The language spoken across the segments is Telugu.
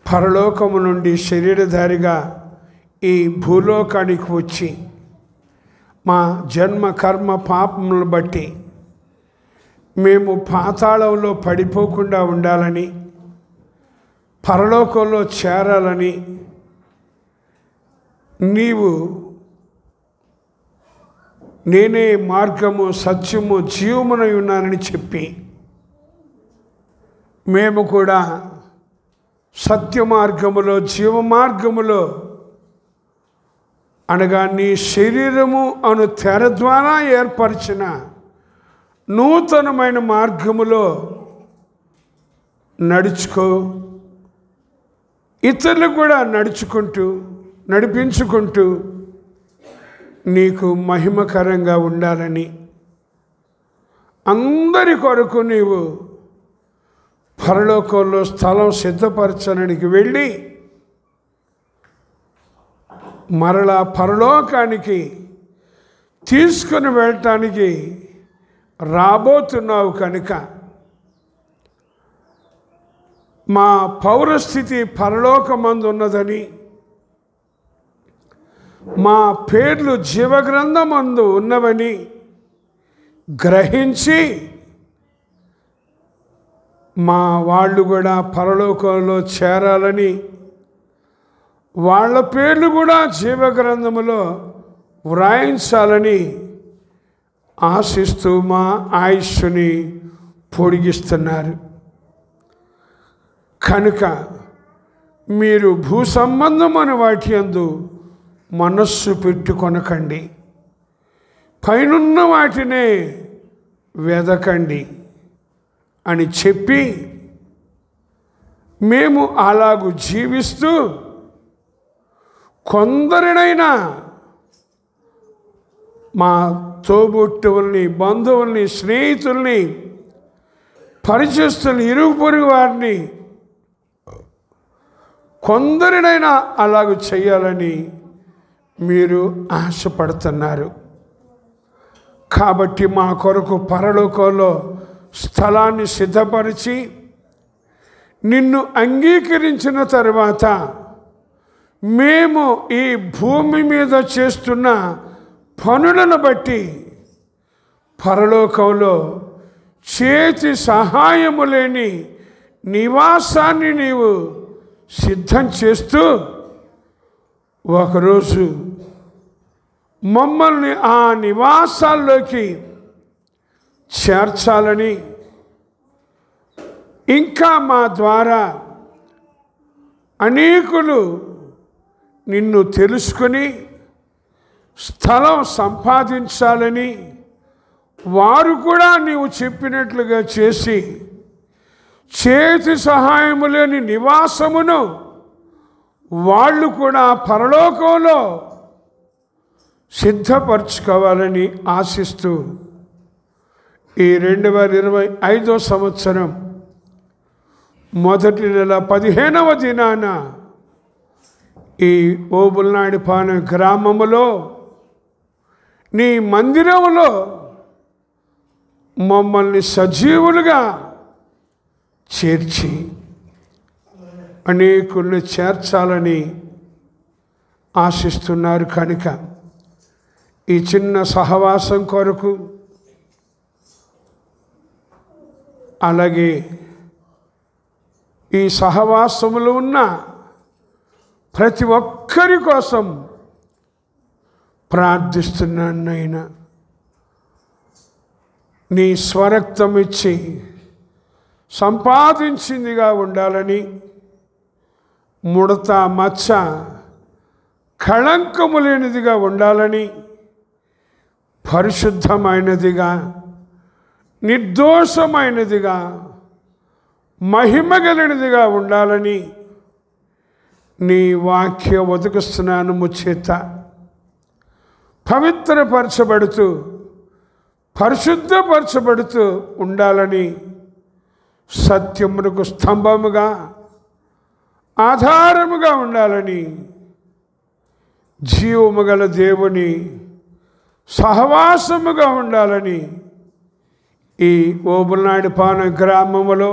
పరలోకము నుండి శరీరధారిగా ఈ భూలోకానికి వచ్చి మా జన్మ కర్మ పాపములను బట్టి మేము పాతాళంలో పడిపోకుండా ఉండాలని, పరలోకంలో చేరాలని నీవు నేనే మార్గము సత్యము జీవమునై ఉన్నానని చెప్పి మేము కూడా సత్య మార్గములో జీవ మార్గములో అనగా నీ శరీరము అను తెర ద్వారా ఏర్పరిచిన నూతనమైన మార్గములో నడుచుకో, ఇతరులు కూడా నడిపించుకుంటూ నీకు మహిమకరంగా ఉండాలని అందరి కొరకు నీవు పరలోకంలో స్థలం సిద్ధపరచడానికి వెళ్ళి మరలా పరలోకానికి తీసుకుని వెళ్ళటానికి రాబోతున్నావు కనుక మా పౌరస్థితి పరలోకమందు ఉన్నదని, మా పేర్లు జీవగ్రంథమందు ఉన్నవని గ్రహించి మా వాళ్ళు కూడా పరలోకంలో చేరాలని, వాళ్ళ పేర్లు కూడా జీవగ్రంథములో వ్రాయించాలని ఆశిస్తూ మా ఆయుష్ని పొడిగిస్తున్నారు. కనుక మీరు భూ సంబంధమైన వాటి యందు మనస్సు పెట్టుకొనకండి, పైనున్న వాటినే వెదకండి అని చెప్పి మేము అలాగూ జీవిస్తూ కొందరినైనా మా తోబుట్టువుల్ని, బంధువుల్ని, స్నేహితుల్ని, పరిచయస్తుల్ని, ఇరుగు పొరుగు వారిని కొందరినైనా అలాగూ చేయాలని మీరు ఆశపడుతున్నారు. కాబట్టి మా కొరకు పరలోకంలో స్థలాన్ని సిద్ధపరిచి నిన్ను అంగీకరించిన తర్వాత మేము ఈ భూమి మీద చేస్తున్న పనులను బట్టి పరలోకంలో చేతి సహాయము లేని నివాసాన్ని నీవు సిద్ధం చేస్తూ ఒకరోజు మమ్మల్ని ఆ నివాసాల్లోకి చేర్చాలని, ఇంకా మా ద్వారా అనేకులు నిన్ను తెలుసుకొని స్థలం సంపాదించాలని, వారు కూడా నీవు చెప్పినట్లుగా చేసి చేతి సహాయము లేని నివాసమును వాళ్ళు కూడా పరలోకంలో సిద్ధపరచుకోవాలని ఆశిస్తూ ఈ 2025 సంవత్సరం మొదటి నెల 15వ దినాన ఈ ఓబుల్నాయుడుపాలెం గ్రామములో నీ మందిరములో మమ్మల్ని సజీవులుగా చేర్చి అనేకుల్ని చేర్చాలని ఆశిస్తున్నారు. కనుక ఈ చిన్న సహవాసం కొరకు, అలాగే ఈ సహవాసములో ఉన్న ప్రతి ఒక్కరి కోసం ప్రార్థిస్తున్నాను నాయనా. నీ స్వరక్తం ఇచ్చి సంపాదించిందిగా ఉండాలని, ముడత మచ్చ కళంకము లేనిదిగా ఉండాలని, పరిశుద్ధమైనదిగా, నిర్దోషమైనదిగా, మహిమగలిగినదిగా ఉండాలని నీ వాక్య ఉదక స్నానము చేత పవిత్రపరచబడుతూ పరిశుద్ధపరచబడుతూ ఉండాలని, సత్యమునకు స్తంభముగా ఆధారముగా ఉండాలని, జీవము గల దేవుని సహవాసముగా ఉండాలని ఈ ఓబుల్నాయుడుపాలెం గ్రామములో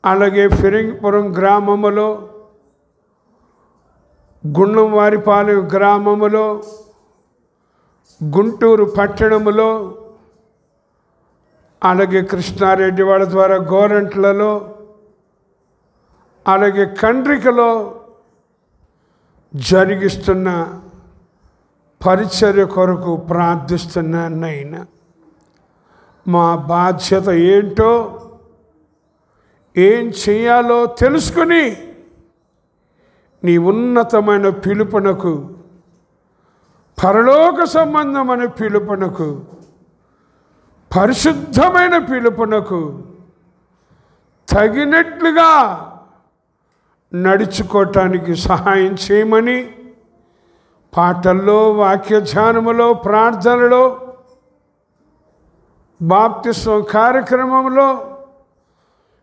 అలాగే ఫిరంగిపురం గ్రామములో, గుండంవారిపాలెం గ్రామములో, గుంటూరు పట్టణములో, అలాగే కృష్ణారెడ్డి వాళ్ళ ద్వారా గోరంట్లలో, అలాగే కండ్రికలో జరిగిస్తున్న పరిచర్య కొరకు ప్రార్థిస్తున్నానైనా. మా బాధ్యత ఏంటో, ఏం చేయాలో తెలుసుకుని నీ ఉన్నతమైన పిలుపునకు, పరలోక సంబంధమైన పిలుపునకు, పరిశుద్ధమైన పిలుపునకు తగినట్లుగా నడుచుకోవటానికి సహాయం చేయమని పాటల్లో, వాక్య ధ్యానములో, ప్రార్థనలో, బాప్తిస్మం కార్యక్రమంలో,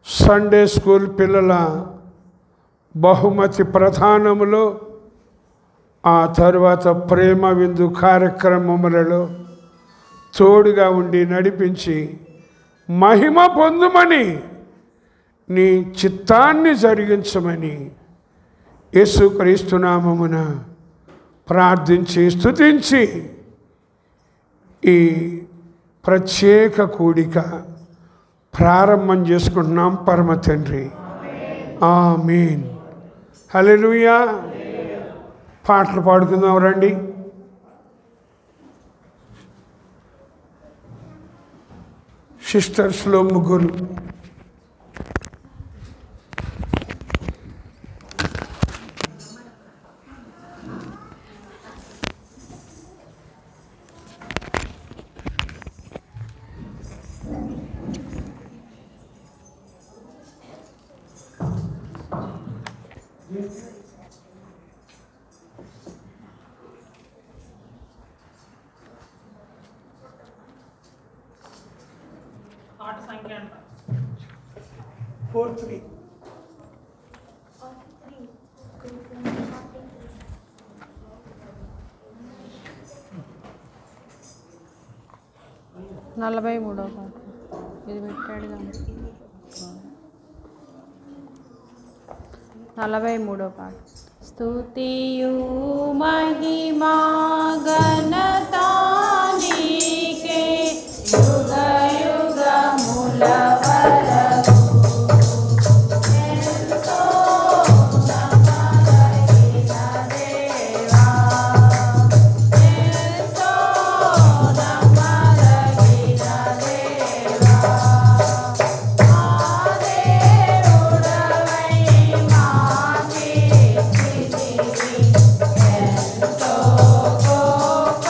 సండే స్కూల్ పిల్లల బహుమతి ప్రధానములో, ఆ తర్వాత ప్రేమ విందు కార్యక్రమములలో తోడుగా ఉండి నడిపించి మహిమ పొందుమని, నీ చిత్తాన్ని జరిగించమని యేసుక్రీస్తు నామమున ప్రార్థించి స్తుతించి ఈ ప్రత్యేక కూడిక ప్రారంభం చేసుకుంటున్నాం. పరమ తండ్రి, ఆమేన్. హల్లెలూయా. పాటలు పాడుకుందాం రండి. సిస్టర్స్లో ముగ్గురు. పాట సంఖ్య అంట 43. నలభై మూడో పాట ఇది పెట్టాడు కానీ 43వ పాట. స్తుతియు మహిమా ఘనత నీకే యుగ యుగముల వరకు ఎంతో నమ్మదగిన దేవా, ఎంతో నమ్మదగిన దేవా, మా దేవుడవై మాకిచ్చితివి ఎంతో గొప్ప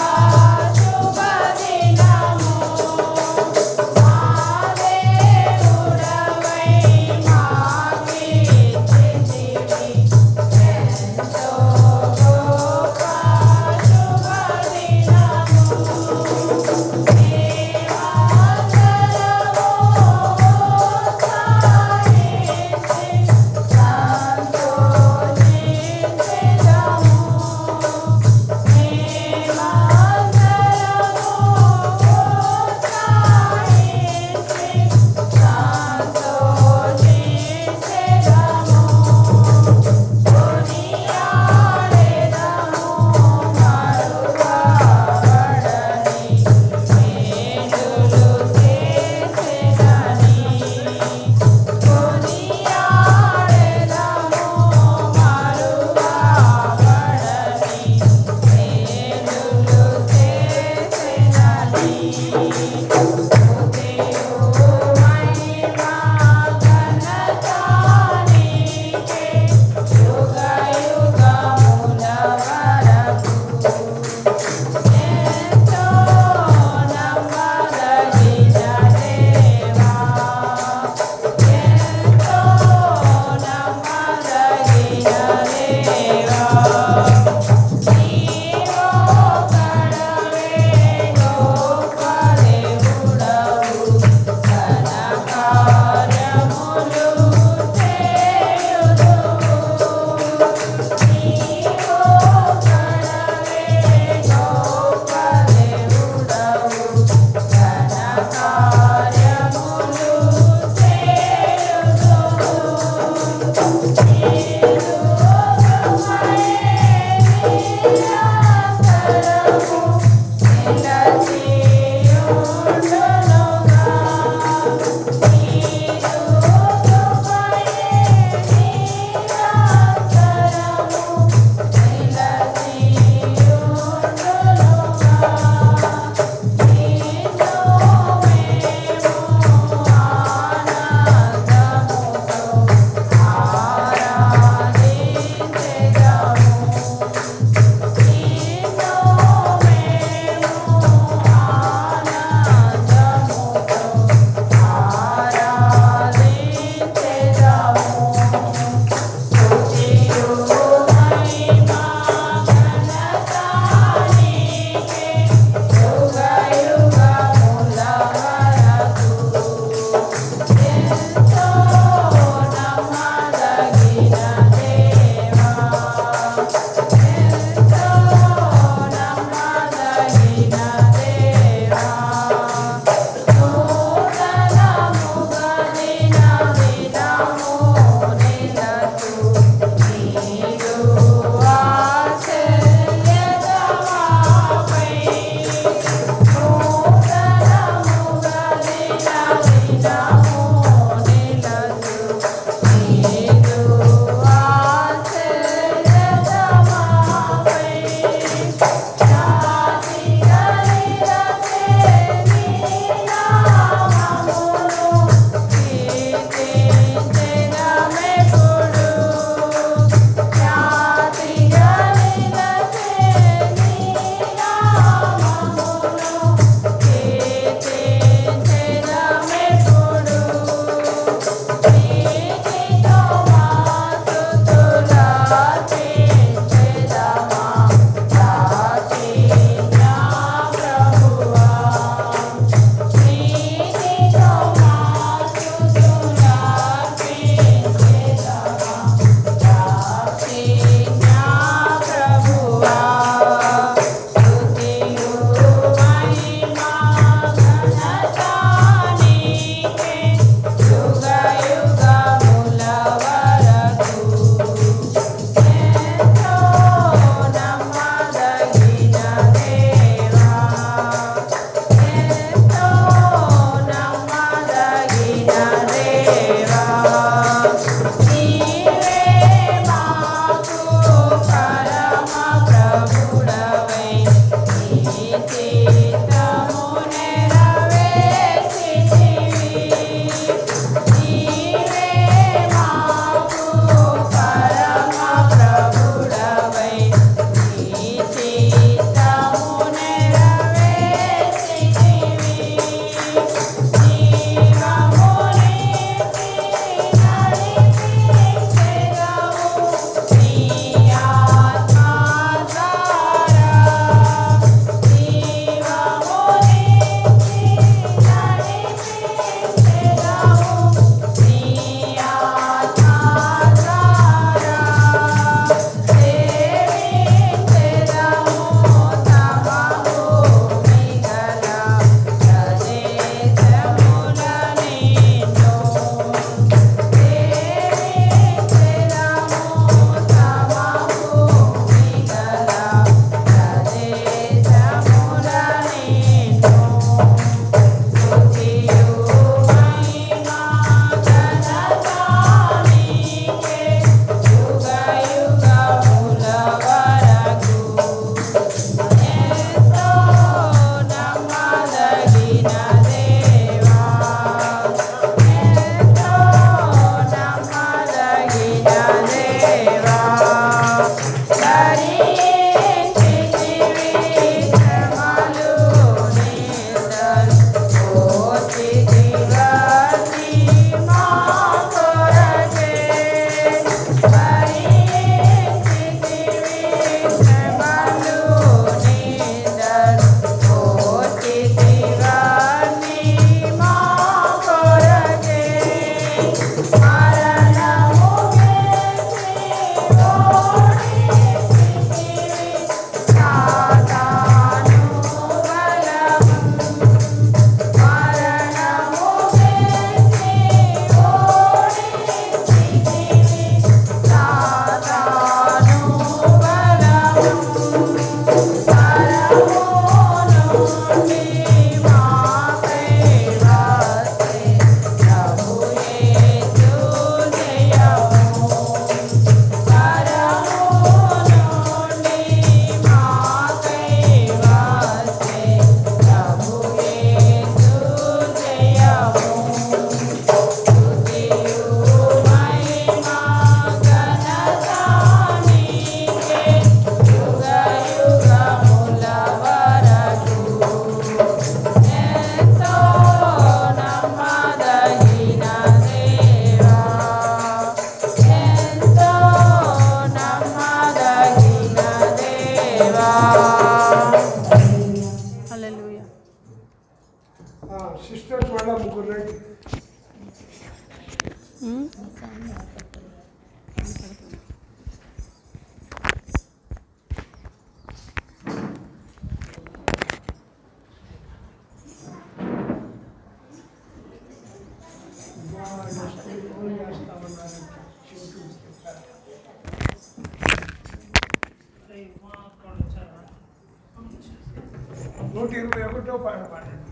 121 పాట పాడండి.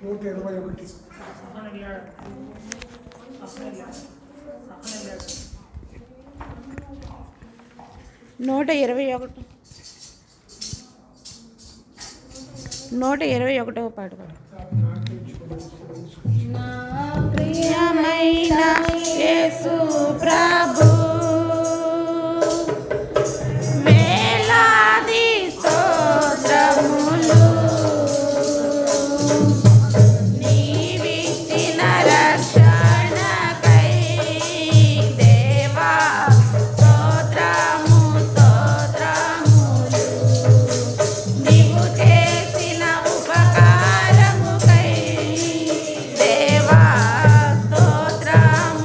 121. సహన వెళ్ళాడు. సహన వెళ్ళాడు. సహన వెళ్ళాడు. 121. 121వ పాట పాడు. నా ప్రియమైన యేసు ప్రభు వేలాది స్తోత్రములు నీవిచ్చిన రక్షణకై దేవా స్తోత్రము స్తోత్రములు నీవు చేసిన ఉపకారముకై దేవా స్తోత్రము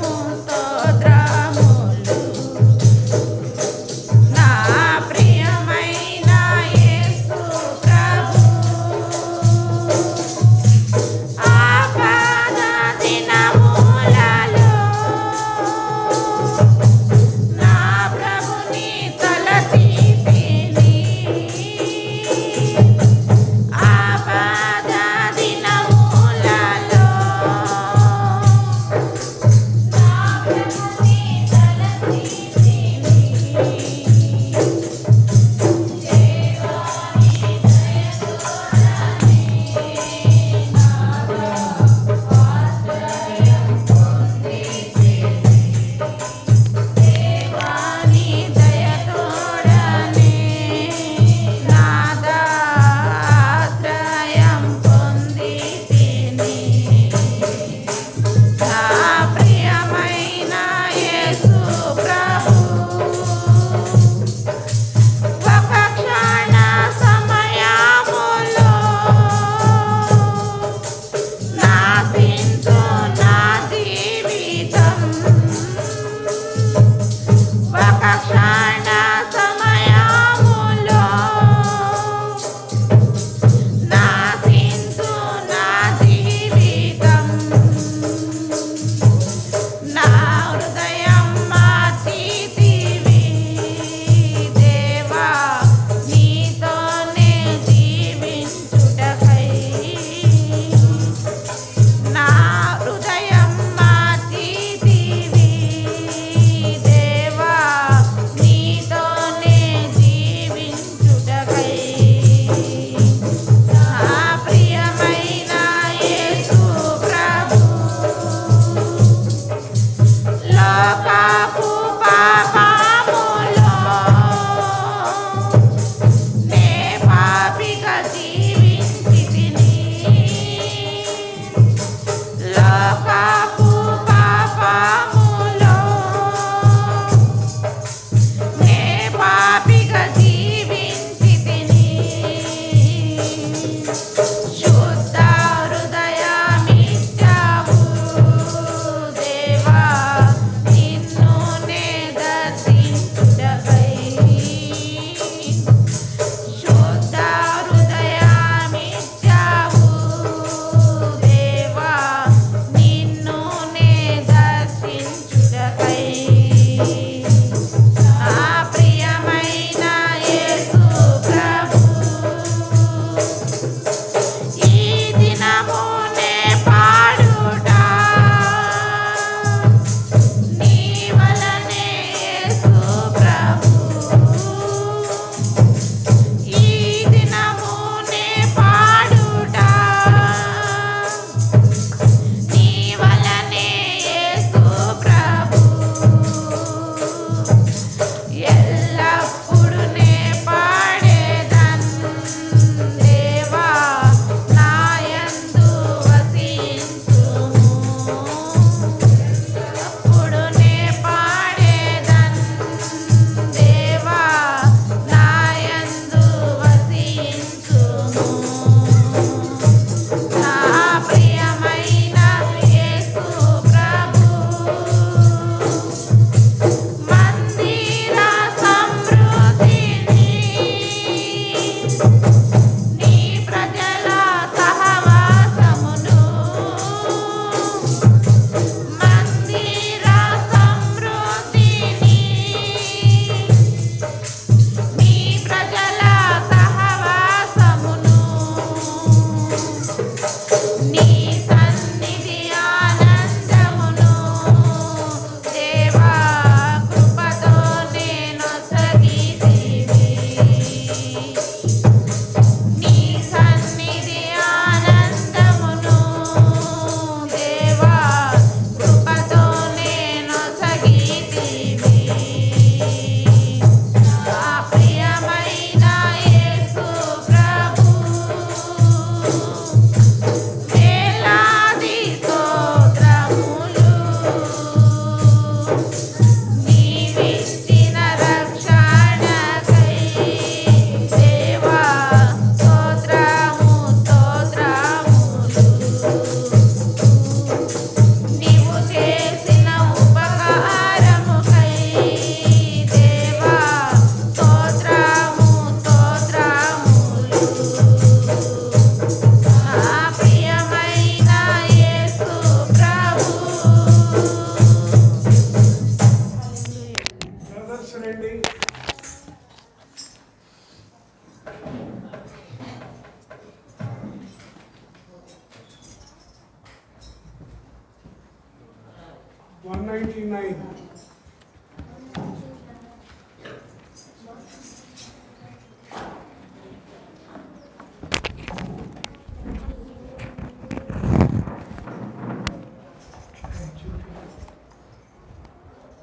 99.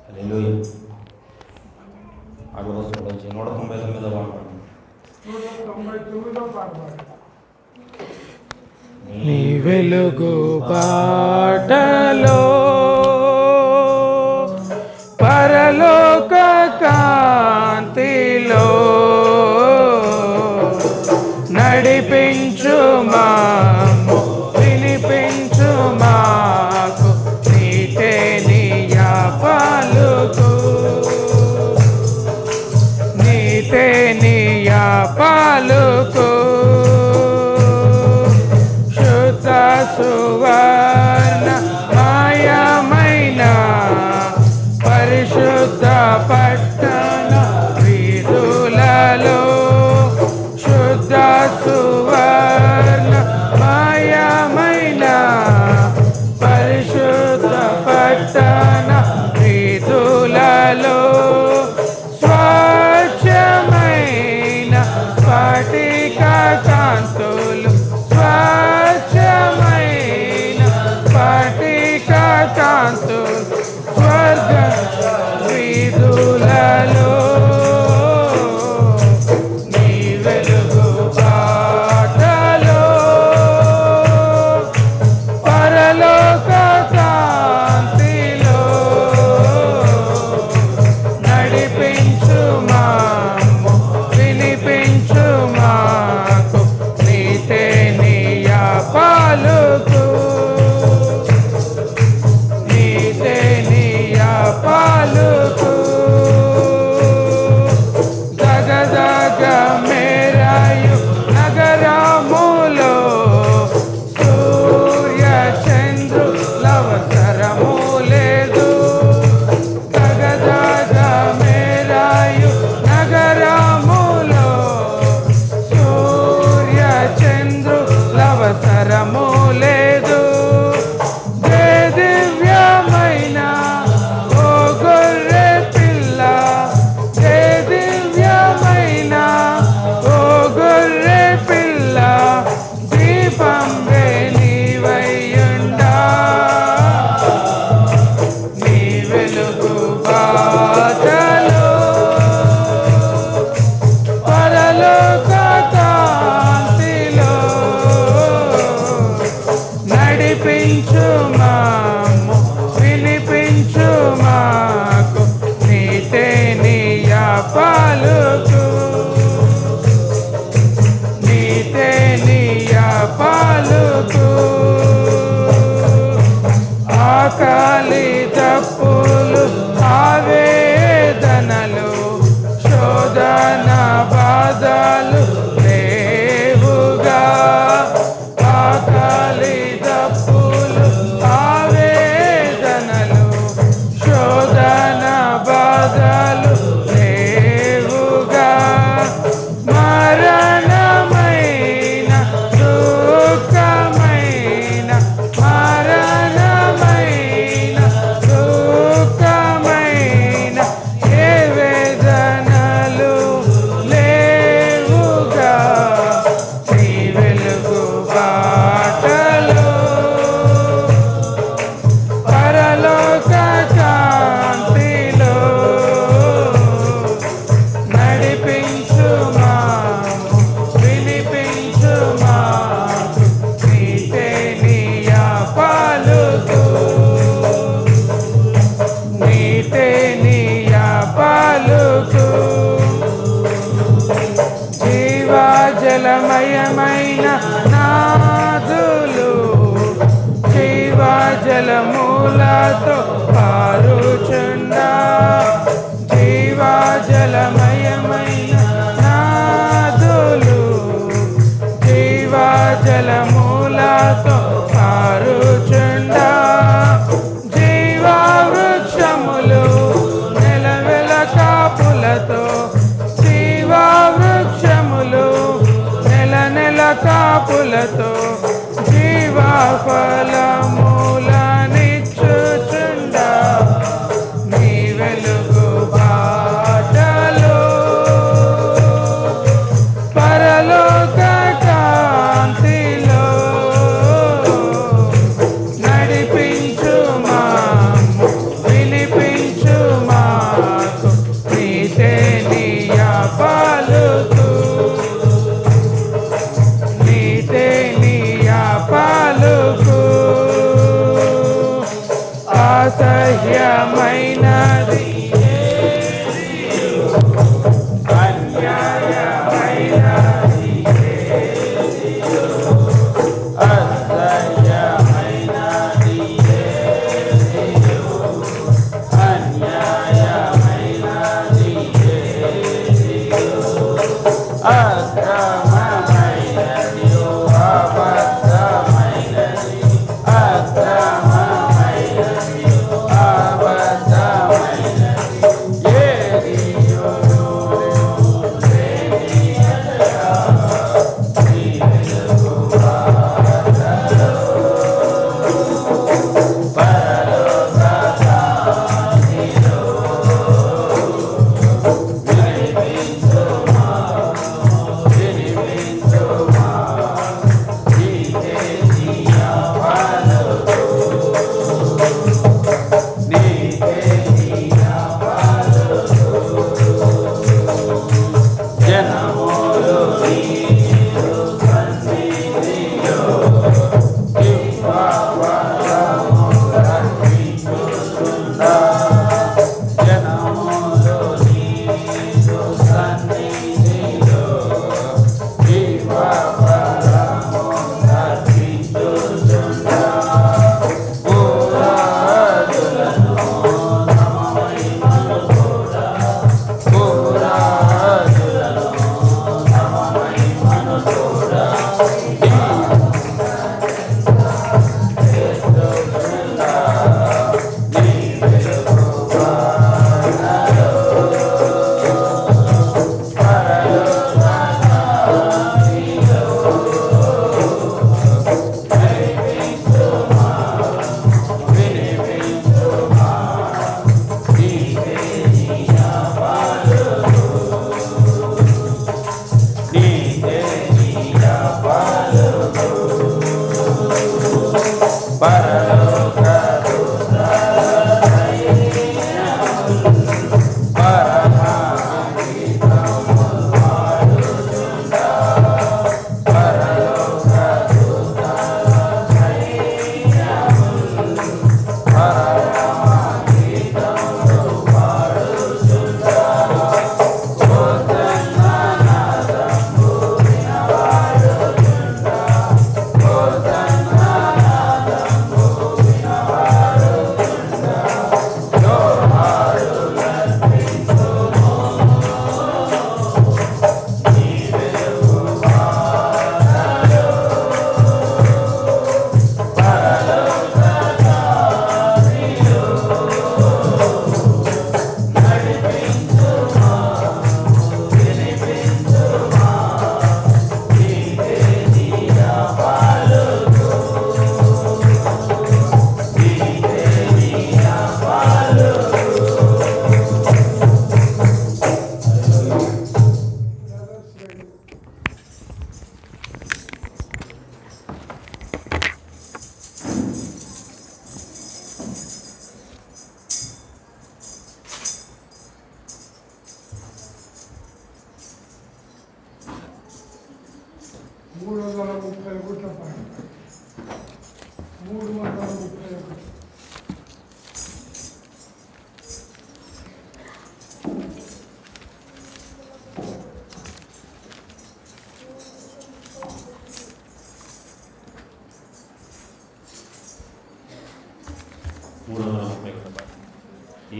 హల్లెలూయా. ఆడు రోజు కూడా వచ్చి 199 వాడు 199 పాట పాడు. నీ వెలుగు బాటలో పరలోక కాంతిలో నడిపించు మాము వినిపించు మాకు నీటే నీయా పలుకు నీటే నీయా పలుకు సువర్ణ మాయా అసహ్యమైనది అన్యాయమైనది అసహ్యమైనది అన్యాయమైనది అక్రమమైనది అబద్ధమైనది అక్రమమైనది అబద్ధమైనది ఏదియో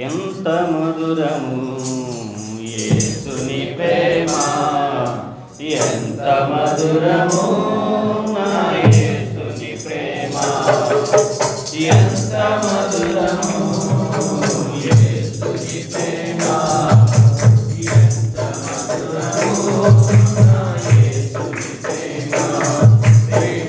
ఎంత మధురము యేసుని ప్రేమ, ఎంత మధురము నా యేసుని ప్రేమ, ఎంత మధురము యేసుని ప్రేమ, ఎంత మధురము నా యేసుని ప్రేమ. ప్రేమ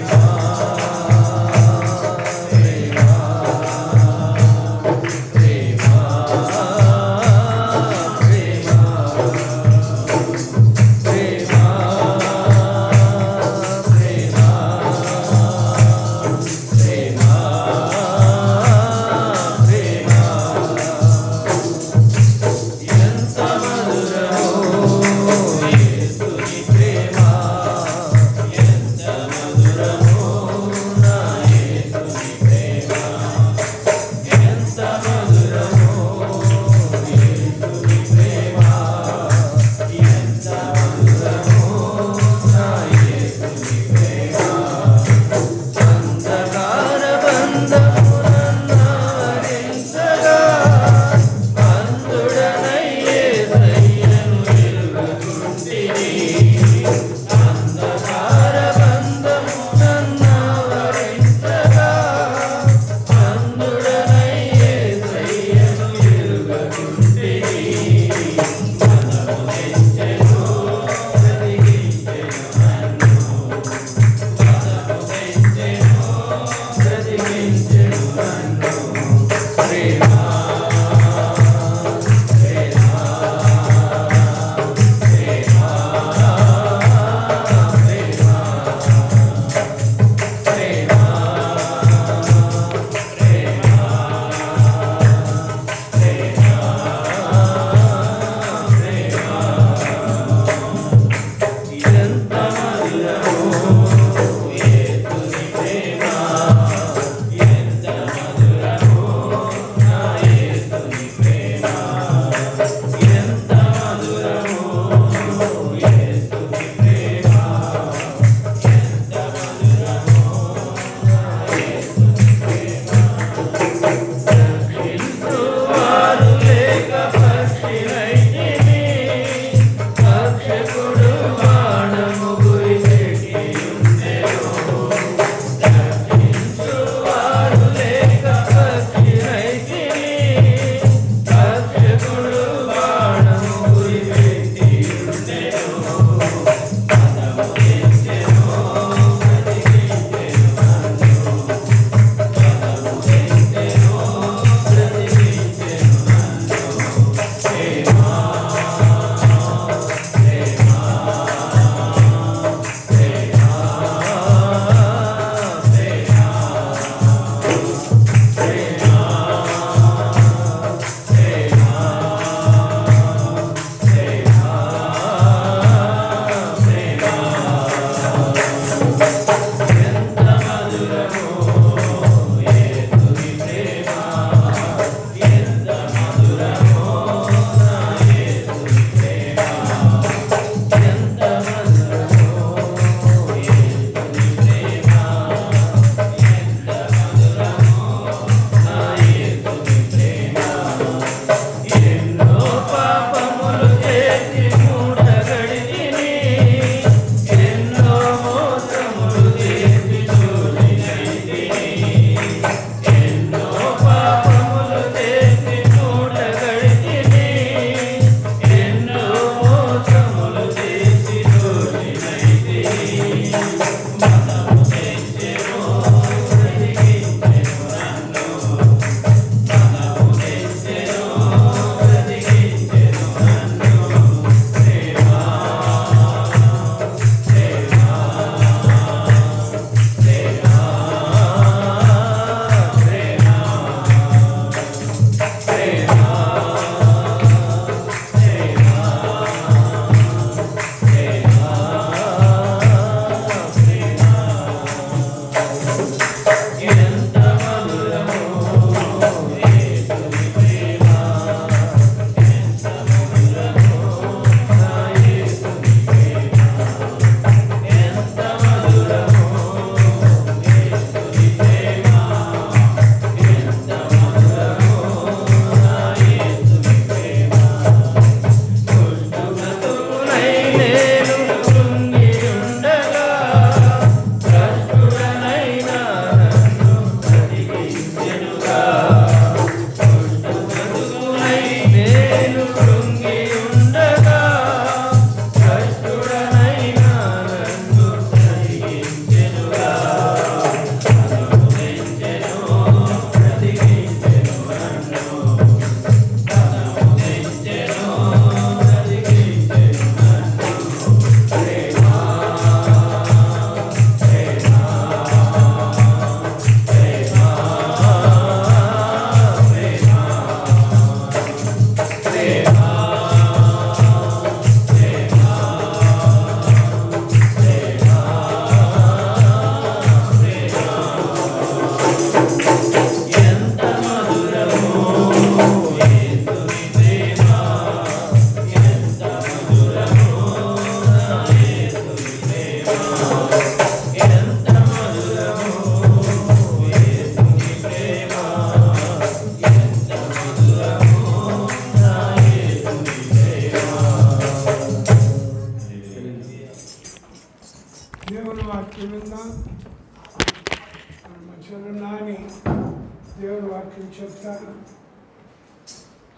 వాక్యం చెప్తారు.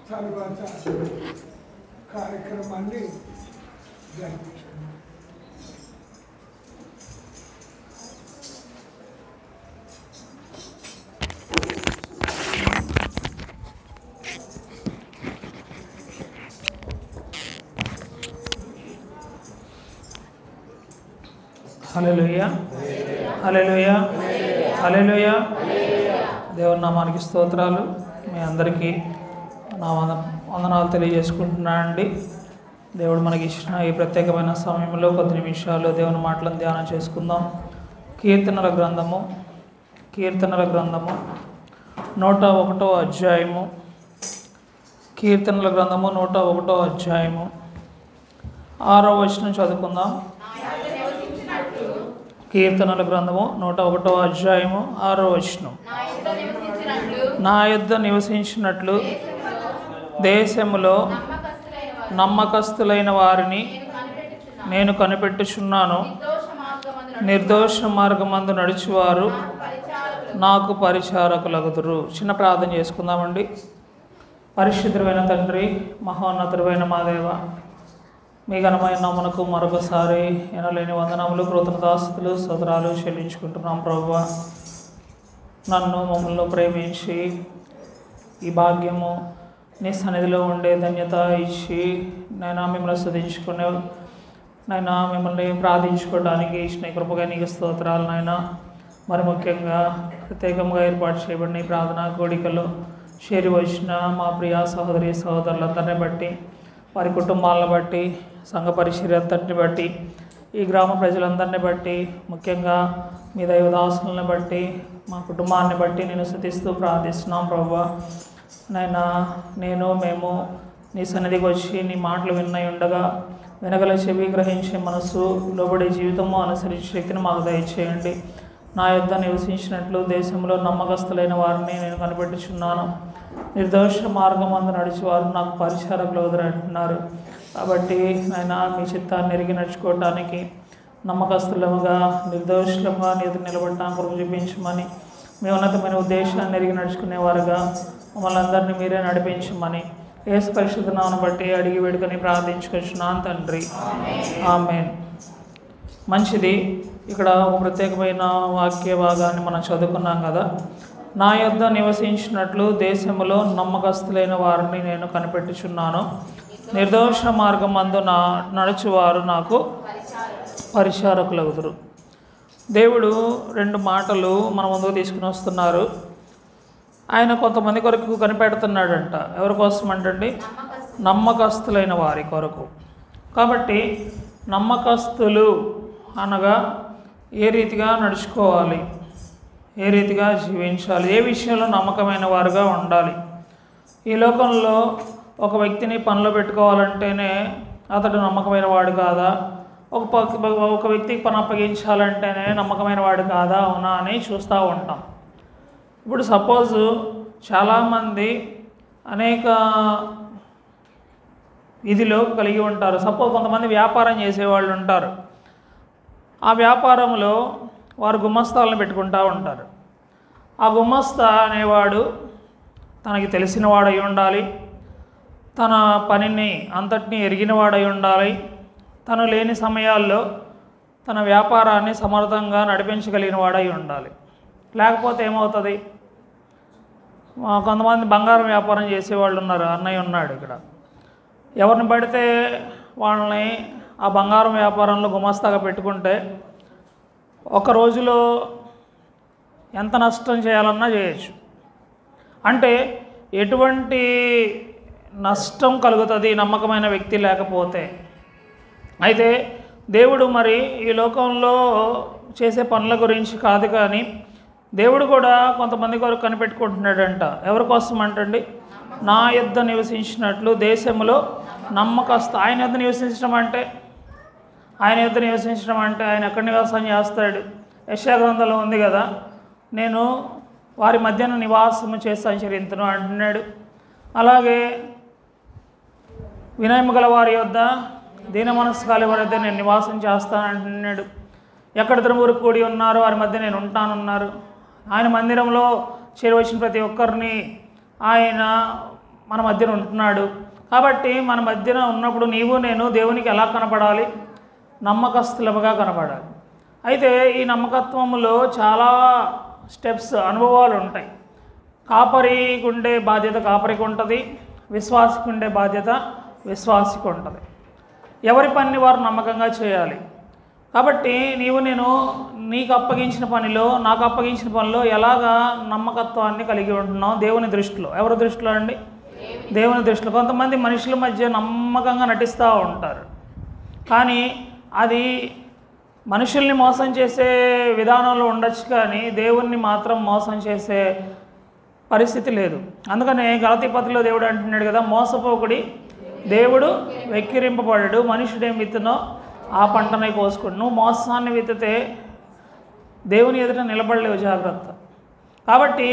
తర్వాత కార్యక్రమాన్ని జరిపించుకున్నాం. హల్లెలూయా, హల్లెలూయా, హల్లెలూయా. దేవుని నామానికి స్తోత్రాలు. మీ అందరికీ నా వందనాలు తెలియజేసుకుంటున్నానండి. దేవుడు మనకి ఇచ్చిన ఈ ప్రత్యేకమైన సమయంలో కొద్ది నిమిషాలు దేవుని మాటలను ధ్యానం చేసుకుందాం. కీర్తనల గ్రంథము 101వ అధ్యాయము. కీర్తనల గ్రంథము 101వ అధ్యాయము 6వ వచనం చదువుకుందాం. కీర్తనల గ్రంథము 101వ అధ్యాయము 6వ వచనం. నా యొద్ద నివసించినట్లు దేశములో నమ్మకస్తులైన వారిని నేను కనిపెట్టుచున్నాను. నిర్దోష మార్గమందు నడుచువారు నాకు పరిచారకులగుదురు. చిన్న ప్రార్థన చేసుకుందామండి. పరిశుద్ధమైన తండ్రి, మహోన్నతుడైన మా దేవ, మీ ఘనమైన నామమునకు మరొకసారి ఎనలేని వందనములు, కృతజ్ఞతాస్తుతులు, స్తోత్రాలు చెల్లించుకుంటున్నాం. ప్రభువా, నన్ను మమ్మల్ని ప్రేమించి ఈ భాగ్యము నీ సన్నిధిలో ఉండే ధన్యత ఇచ్చి నైనా మిమ్మల్ని స్తుతించుకునే నైనా మిమ్మల్ని ప్రార్థించుకోవడానికి ఇచ్చిన కృపగా నీకు స్తోత్రాలు నాయనా. మరి ముఖ్యంగా ప్రత్యేకంగా ఏర్పాటు చేయబడిన ఈ ప్రార్థనా కోడికలో చేరి వచ్చిన మా ప్రియ సహోదరి సహోదరులందరినీ బట్టి, వారి కుటుంబాలను బట్టి, సంఘ పరిచర్య అంతటిని బట్టి, ఈ గ్రామ ప్రజలందరినీ బట్టి, ముఖ్యంగా మీ దైవదాసులను బట్టి, మా కుటుంబాన్ని బట్టి నేను స్తుతిస్తూ ప్రార్థిస్తున్నాం. ప్రభువా, మేము నీ సన్నిధికి వచ్చి నీ మాటలు విన్నై ఉండగా వినగల చెవి, గ్రహించే మనసు, లోబడే జీవితము అనుసరించే శక్తిని మాకు దయచేయండి. నా యొద్ద నివసించినట్లు దేశంలో నమ్మకస్తులైన వారిని నేను కనిపెట్టుచున్నాను. నిర్దోష మార్గమందు నడిచేవారు నాకు పరిచారకులు అంటున్నారు. కాబట్టి నాయనా, మీ చిత్తాన్ని ఎరిగి నడుచుకోవటానికి నమ్మకస్తులముగా, నిర్దోషులుగా నీ ఎదురు నిలబడటానికి కొరకు చూపించమని, మీ ఉన్నతమైన ఉద్దేశాన్ని ఎరిగి నడుచుకునేవారుగా మమ్మల్ని అందరినీ మీరే నడిపించమని యేసు పరిశుద్ధ నామమును బట్టి అడిగి వేడుకొని ప్రార్థించుకొచ్చున్నాను తండ్రి. ఆమేన్. మంచిది. ఇక్కడ ఒక ప్రత్యేకమైన వాక్య భాగాన్ని మనం చదువుకున్నాం కదా. నా యొద్ద నివసించినట్లు దేశములో నమ్మకస్తులైన వారిని నేను కనిపెట్టుచున్నాను. నిర్దోష మార్గమందు నడుచువారు నాకు పరిచారకులగుదురు. దేవుడు 2 మాటలు మన ముందుకు తీసుకుని వస్తున్నారు. ఆయన కొంతమంది కొరకు కనిపెడుతున్నాడంట. ఎవరి కోసం అంటండి? నమ్మకస్తులైన వారి కొరకు. కాబట్టి నమ్మకస్తులు అనగా ఏ రీతిగా నడుచుకోవాలి, ఏ రీతిగా జీవించాలి, ఏ విషయంలో నమ్మకమైన వారుగా ఉండాలి. ఈ లోకంలో ఒక వ్యక్తిని పనిలో పెట్టుకోవాలంటేనే అతడు నమ్మకమైన వాడు కాదా, ఒక వ్యక్తికి పని అప్పగించాలంటేనే నమ్మకమైన వాడు కాదా, అవునా అని చూస్తూ ఉంటాం. ఇప్పుడు సపోజు చాలామంది అనేక ఇదిలో కలిగి ఉంటారు. సపోజ్ కొంతమంది వ్యాపారం చేసేవాళ్ళు ఉంటారు. ఆ వ్యాపారంలో వారు గుమస్తాలను పెట్టుకుంటూ ఉంటారు. ఆ గుమస్తా అనేవాడు తనకి తెలిసిన వాడై ఉండాలి, తన పనిని అంతటినీ ఎరిగిన వాడై ఉండాలి, తను లేని సమయాల్లో తన వ్యాపారాన్ని సమర్థంగా నడిపించగలిగిన వాడై ఉండాలి. లేకపోతే ఏమవుతుంది? కొంతమంది బంగారం వ్యాపారం చేసేవాళ్ళు ఉన్నారు. అన్నయ్య ఉన్నాడు ఇక్కడ. ఎవరిని పడితే వాళ్ళని ఆ బంగారం వ్యాపారంలో గుమస్తాగా పెట్టుకుంటే ఒక రోజులో ఎంత నష్టం చేయాలన్నా చేయొచ్చు. అంటే ఎటువంటి నష్టం కలుగుతుంది నమ్మకమైన వ్యక్తి లేకపోతే? అయితే దేవుడు మరి ఈ లోకంలో చేసే పనుల గురించి కాదు, కానీ దేవుడు కూడా కొంతమంది కొరకు కనిపెట్టుకుంటున్నాడంట. ఎవరి కోసం అంటండి? నా యొద్ద నివసించినట్లు దేశంలో నమ్మకస్తు. ఆయన యొద్ద నివసించడం అంటే ఆయన ఎక్కడ నివాసం చేస్తాడు? యెషయా గ్రంథంలో ఉంది కదా, నేను వారి మధ్యన నివాసము చేసి సంచరింతును అంటున్నాడు. అలాగే వినయము గల వారి యొద్ద, దీన మనస్సు గల వారి వద్ద నేను నివాసం చేస్తాను అంటున్నాడు. ఎక్కడ ఇద్దరు కూడి ఉన్నారో వారి మధ్య నేను ఉంటానన్నారు. ఆయన మందిరంలో చేరవచ్చిన ప్రతి ఒక్కరిని ఆయన మన మధ్యన ఉంటున్నాడు. కాబట్టి మన మధ్యన ఉన్నప్పుడు నీవు నేను దేవునికి ఎలా కనపడాలి? నమ్మకస్తులుగా కనపడాలి. అయితే ఈ నమ్మకత్వంలో చాలా స్టెప్స్, అనుభవాలు ఉంటాయి. కాపరికి ఉండే బాధ్యత కాపరికి ఉంటుంది, విశ్వాసికి ఉండే బాధ్యత విశ్వాసికి ఉంటుంది. ఎవరి పనిని వారు నమ్మకంగా చేయాలి. కాబట్టి నేను నీకు అప్పగించిన పనిలో, నాకు అప్పగించిన పనిలో ఎలాగా నమ్మకత్వాన్ని కలిగి ఉంటున్నాం దేవుని దృష్టిలో. ఎవరి దృష్టిలో అండి? దేవుని దృష్టిలో. కొంతమంది మనుషుల మధ్య నమ్మకంగా నటిస్తూ ఉంటారు, కానీ అది మనుషుల్ని మోసం చేసే విధానంలో ఉండొచ్చు, కానీ దేవుణ్ణి మాత్రం మోసం చేసే పరిస్థితి లేదు. అందుకనే గలతీ పత్రికలో దేవుడు అంటున్నాడు కదా, మోసపోకుడి, దేవుడు వెక్కిరింపబడడు, మనుషుడేం విత్తునో ఆ పంటనే కోసుకుని. నువ్వు మోసాన్ని విత్తితే దేవుని ఎదుట నిలబడలేవు, జాగ్రత్త. కాబట్టి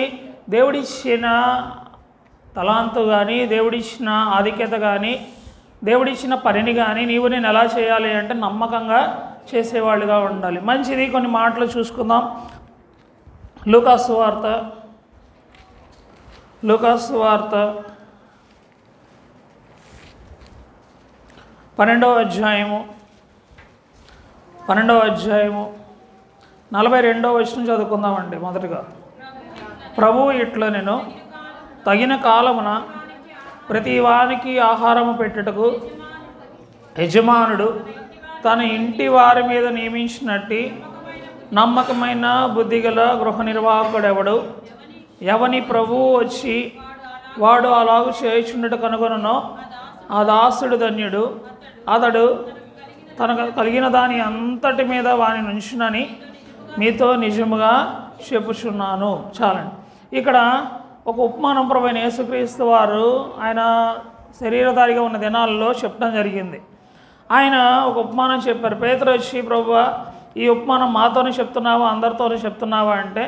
దేవుడిచ్చిన తలాంతు కానీ, దేవుడిచ్చిన ఆధిక్యత కానీ, దేవుడిచ్చిన పనిని కానీ నేను ఎలా చేయాలి అంటే నమ్మకంగా చేసేవాళ్ళుగా ఉండాలి. మంచిది. కొన్ని మాటలు చూసుకుందాం. లూకాసు సువార్త 12వ అధ్యాయము 42వ వచనం చదువుకుందామండి. మొదటగా, ప్రభువు ఇట్లా నేను తగిన కాలమున ప్రతి వానికి ఆహారము పెట్టుటకు యజమానుడు తన ఇంటి వారి మీద నియమించినట్టి నమ్మకమైన బుద్ధిగల గృహ నిర్వాహకుడెవడు? ఎవని ప్రభువు వచ్చి వాడు అలాగూ చేయుచుండట కనుగొననో ఆ దాసుడు ధన్యుడు, అతడు తనకు కలిగిన దాని అంతటి మీద వాని నుంచునని మీతో నిజముగా చెప్పుచున్నాను. చాలండి. ఇక్కడ ఒక ఉపమానం ప్రభువైన యేసుక్రీస్తు వారు ఆయన శరీరధారిగా ఉన్న దినాల్లో చెప్పడం జరిగింది. ఆయన ఒక ఉపమానం చెప్పారు. పేతురు వచ్చి, ప్రభువా ఈ ఉపమానం మాతోనే చెప్తున్నావా, అందరితోనే చెప్తున్నావా అంటే,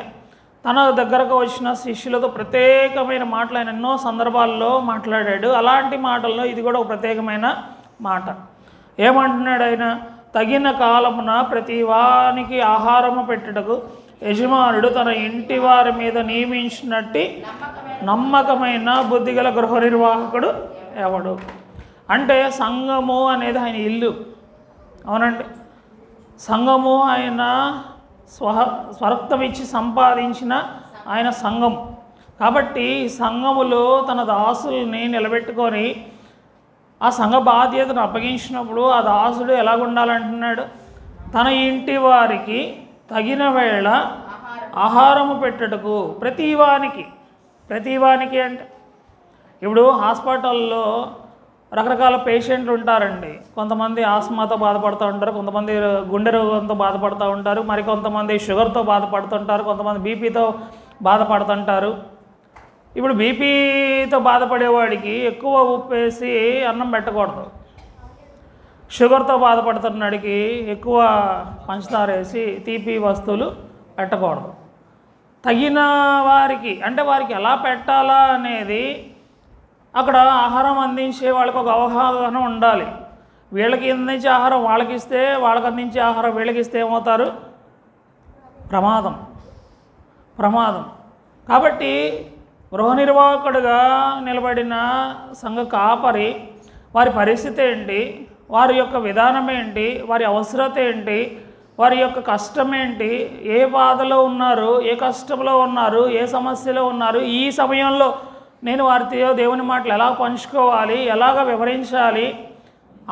తన దగ్గరకు వచ్చిన శిష్యులతో ప్రత్యేకమైన మాటలు ఆయన ఎన్నో సందర్భాల్లో మాట్లాడాడు. అలాంటి మాటల్లో ఇది కూడా ఒక ప్రత్యేకమైన మాట. ఏమంటున్నాడు ఆయన? తగిన కాలమున ప్రతి వానికి ఆహారము పెట్టుటకు యజమానుడు తన ఇంటి వారి మీద నియమించినట్టు నమ్మకమైన బుద్ధిగల గృహ నిర్వాహకుడు ఎవడు? అంటే సంఘము అనేది ఆయన ఇల్లు. అవునండి, సంఘము ఆయన స్వరక్తం ఇచ్చి సంపాదించిన ఆయన సంఘం. కాబట్టి సంఘములో తన దాసుల్ని నిలబెట్టుకొని ఆ సంఘ బాధ్యతను అప్పగించినప్పుడు ఆ దాసుడు ఎలాగుండాలంటున్నాడు? తన ఇంటి వారికి తగిన వేళ ఆహారము పెట్టుటకు ప్రతివానికి అంటే ఇప్పుడు హాస్పిటల్లో రకరకాల పేషెంట్లు ఉంటారండి. కొంతమంది ఆస్మాతో బాధపడుతూ ఉంటారు, కొంతమంది గుండె రోగంతో బాధపడుతూ ఉంటారు, మరికొంతమంది షుగర్తో బాధపడుతుంటారు, కొంతమంది బీపీతో బాధపడుతుంటారు. ఇప్పుడు బీపీతో బాధపడేవాడికి ఎక్కువ ఉప్పు వేసి అన్నం పెట్టకూడదు. షుగర్తో బాధపడుతున్నడికి ఎక్కువ పంచదార వేసి తీపి వస్తువులు పెట్టకూడదు. తగిన వారికి అంటే వారికి ఎలా పెట్టాలా అనేది అక్కడ ఆహారం అందించే వాళ్ళకి ఒక అవగాహన ఉండాలి. వీళ్ళకి అందించే ఆహారం వాళ్ళకి ఇస్తే, వాళ్ళకి అందించే ఆహారం వీళ్ళకి ఇస్తే ఏమవుతారు? ప్రమాదం. కాబట్టి గృహ నిర్వాహకుడుగా నిలబడిన సంఘ కాపరి వారి పరిస్థితి ఏంటి, వారి యొక్క విధానం ఏంటి, వారి అవసరత ఏంటి, వారి యొక్క కష్టం ఏంటి, ఏ బాధలో ఉన్నారు, ఏ కష్టంలో ఉన్నారు, ఏ సమస్యలో ఉన్నారు, ఈ సమయంలో నేను వారితో దేవుని మాటలు ఎలా పంచుకోవాలి, ఎలాగ వివరించాలి.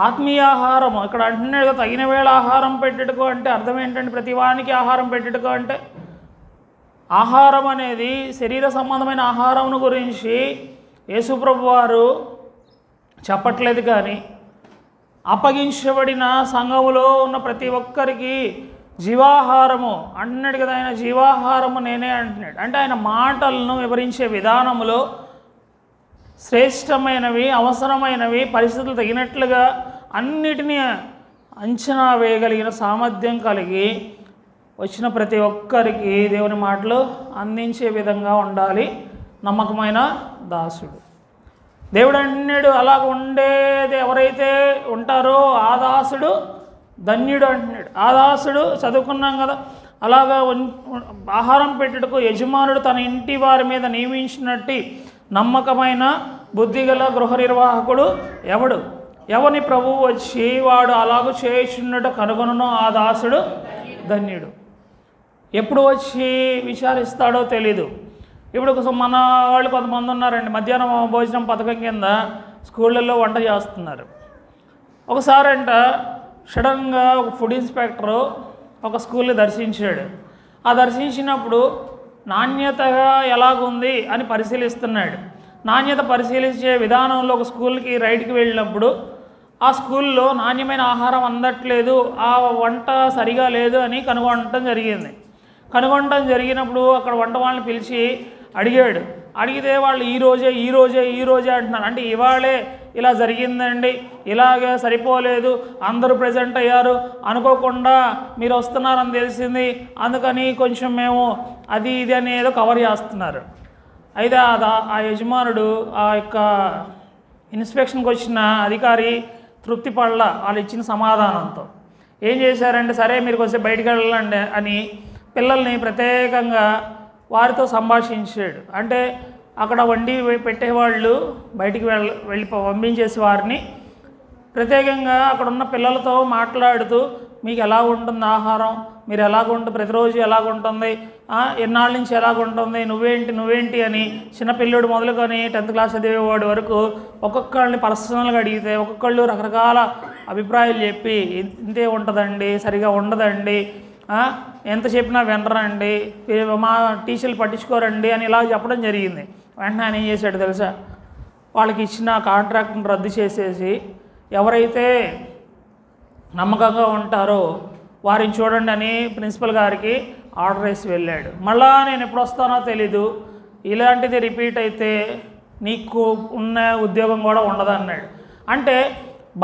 ఆత్మీయ ఆహారం ఇక్కడ అంటున్నాడు, తగిన వేళ ఆహారం పెట్టుకో అంటే అర్థం ఏంటంటే ప్రతి వానికి ఆహారం పెట్టుకో అంటే ఆహారం అనేది శరీర సంబంధమైన ఆహారం గురించి యేసుప్రభు వారు చెప్పట్లేదు, కానీ అప్పగించబడిన సంఘములో ఉన్న ప్రతి ఒక్కరికి జీవాహారము అంటున్నాడు కదా. ఆయన జీవాహారము నేనే అంటున్నాడు. అంటే ఆయన మాటలను వివరించే విధానములో శ్రేష్టమైనవి, అవసరమైనవి, పరిస్థితులు తగినట్లుగా అన్నిటినీ అంచనా వేయగలిగిన సామర్థ్యం కలిగి వచ్చిన ప్రతి ఒక్కరికి దేవుని మాటలు అందించే విధంగా ఉండాలి నమ్మకమైన దాసుడు. దేవుడు అంటున్నాడు, అలాగ ఉండేది ఎవరైతే ఉంటారో ఆ దాసుడు ధన్యుడు అంటున్నాడు. ఆ దాసుడు చదువుకున్నాం కదా, అలాగా ఆహారం పెట్టుటకు యజమానుడు తన ఇంటి వారి మీద నియమించినట్టు నమ్మకమైన బుద్ధిగల గృహ నిర్వాహకుడు ఎవడు? ఎవని ప్రభువు వచ్చి వాడు అలాగూ చేయుచున్నట్టు కనుగొనను ఆ దాసుడు ధన్యుడు. ఎప్పుడు వచ్చి విచారిస్తాడో తెలీదు. ఇప్పుడు మన వాళ్ళు కొంతమంది ఉన్నారండి, మధ్యాహ్నం భోజనం పథకం కింద స్కూళ్ళల్లో వంట చేస్తున్నారు. ఒకసారి అంట సడన్గా ఒక ఫుడ్ ఇన్స్పెక్టరు ఒక స్కూల్ని దర్శించాడు. ఆ దర్శించినప్పుడు నాణ్యతగా ఎలాగుంది అని పరిశీలిస్తున్నాడు. నాణ్యత పరిశీలించే విధానంలో ఒక స్కూల్కి రైడ్కి వెళ్ళినప్పుడు ఆ స్కూల్లో నాణ్యమైన ఆహారం అందట్లేదు, ఆ వంట సరిగా లేదు అని కనుగొనటం జరిగినప్పుడు అక్కడ వంట వాళ్ళని పిలిచి అడిగాడు. అడిగితే వాళ్ళు ఈరోజే అంటున్నారు. అంటే ఇవాళే ఇలా జరిగిందండి, ఇలాగే సరిపోలేదు, అందరూ ప్రజెంట్ అయ్యారు, అనుకోకుండా మీరు వస్తున్నారని తెలిసింది, అందుకని కొంచెం మేము అది ఇది అని ఏదో కవర్ చేస్తున్నారు. అయితే ఆ యజమానుడు ఆ యొక్క ఇన్స్పెక్షన్కి వచ్చిన అధికారి తృప్తి పడల వాళ్ళు ఇచ్చిన సమాధానంతో. ఏం చేశారంటే, సరే మీరు కొంచెం బయటికి వెళ్ళండి అని పిల్లల్ని ప్రత్యేకంగా వారితో సంభాషించాడు. అంటే అక్కడ వండి పెట్టేవాళ్ళు బయటికి వెళ్ళి పంపించేసి వారిని ప్రత్యేకంగా అక్కడ ఉన్న పిల్లలతో మాట్లాడుతూ మీకు ఎలా ఉంటుంది ఆహారం, మీరు ఎలాగుంటుంది, ప్రతిరోజు ఎలాగుంటుంది, ఎన్నాళ్ళ నుంచి ఎలాగుంటుంది, నువ్వేంటి అని చిన్నపిల్లుడు మొదలుకొని 10th క్లాస్ చదివేవాడి వరకు ఒక్కొక్కళ్ళని పర్సనల్గా అడిగితే ఒక్కొక్కళ్ళు రకరకాల అభిప్రాయాలు చెప్పి ఇంతే ఉంటుందండి, సరిగా ఉండదండి, ఎంత చెప్పినా వినరండి, మా టీచర్లు పట్టించుకోరండి అని ఇలా చెప్పడం జరిగింది. వెంటనే ఆయన ఏం చేశాడు తెలుసా? వాళ్ళకి ఇచ్చిన కాంట్రాక్ట్ని రద్దు చేసేసి ఎవరైతే నమ్మకంగా ఉంటారో వారిని చూడండి అని ప్రిన్సిపల్ గారికి ఆర్డర్ వేసి వెళ్ళాడు. మళ్ళా నేను ఎప్పుడు వస్తానో తెలీదు, ఇలాంటిది రిపీట్ అయితే నీకు ఉన్న ఉద్యోగం కూడా ఉండదన్నాడు. అంటే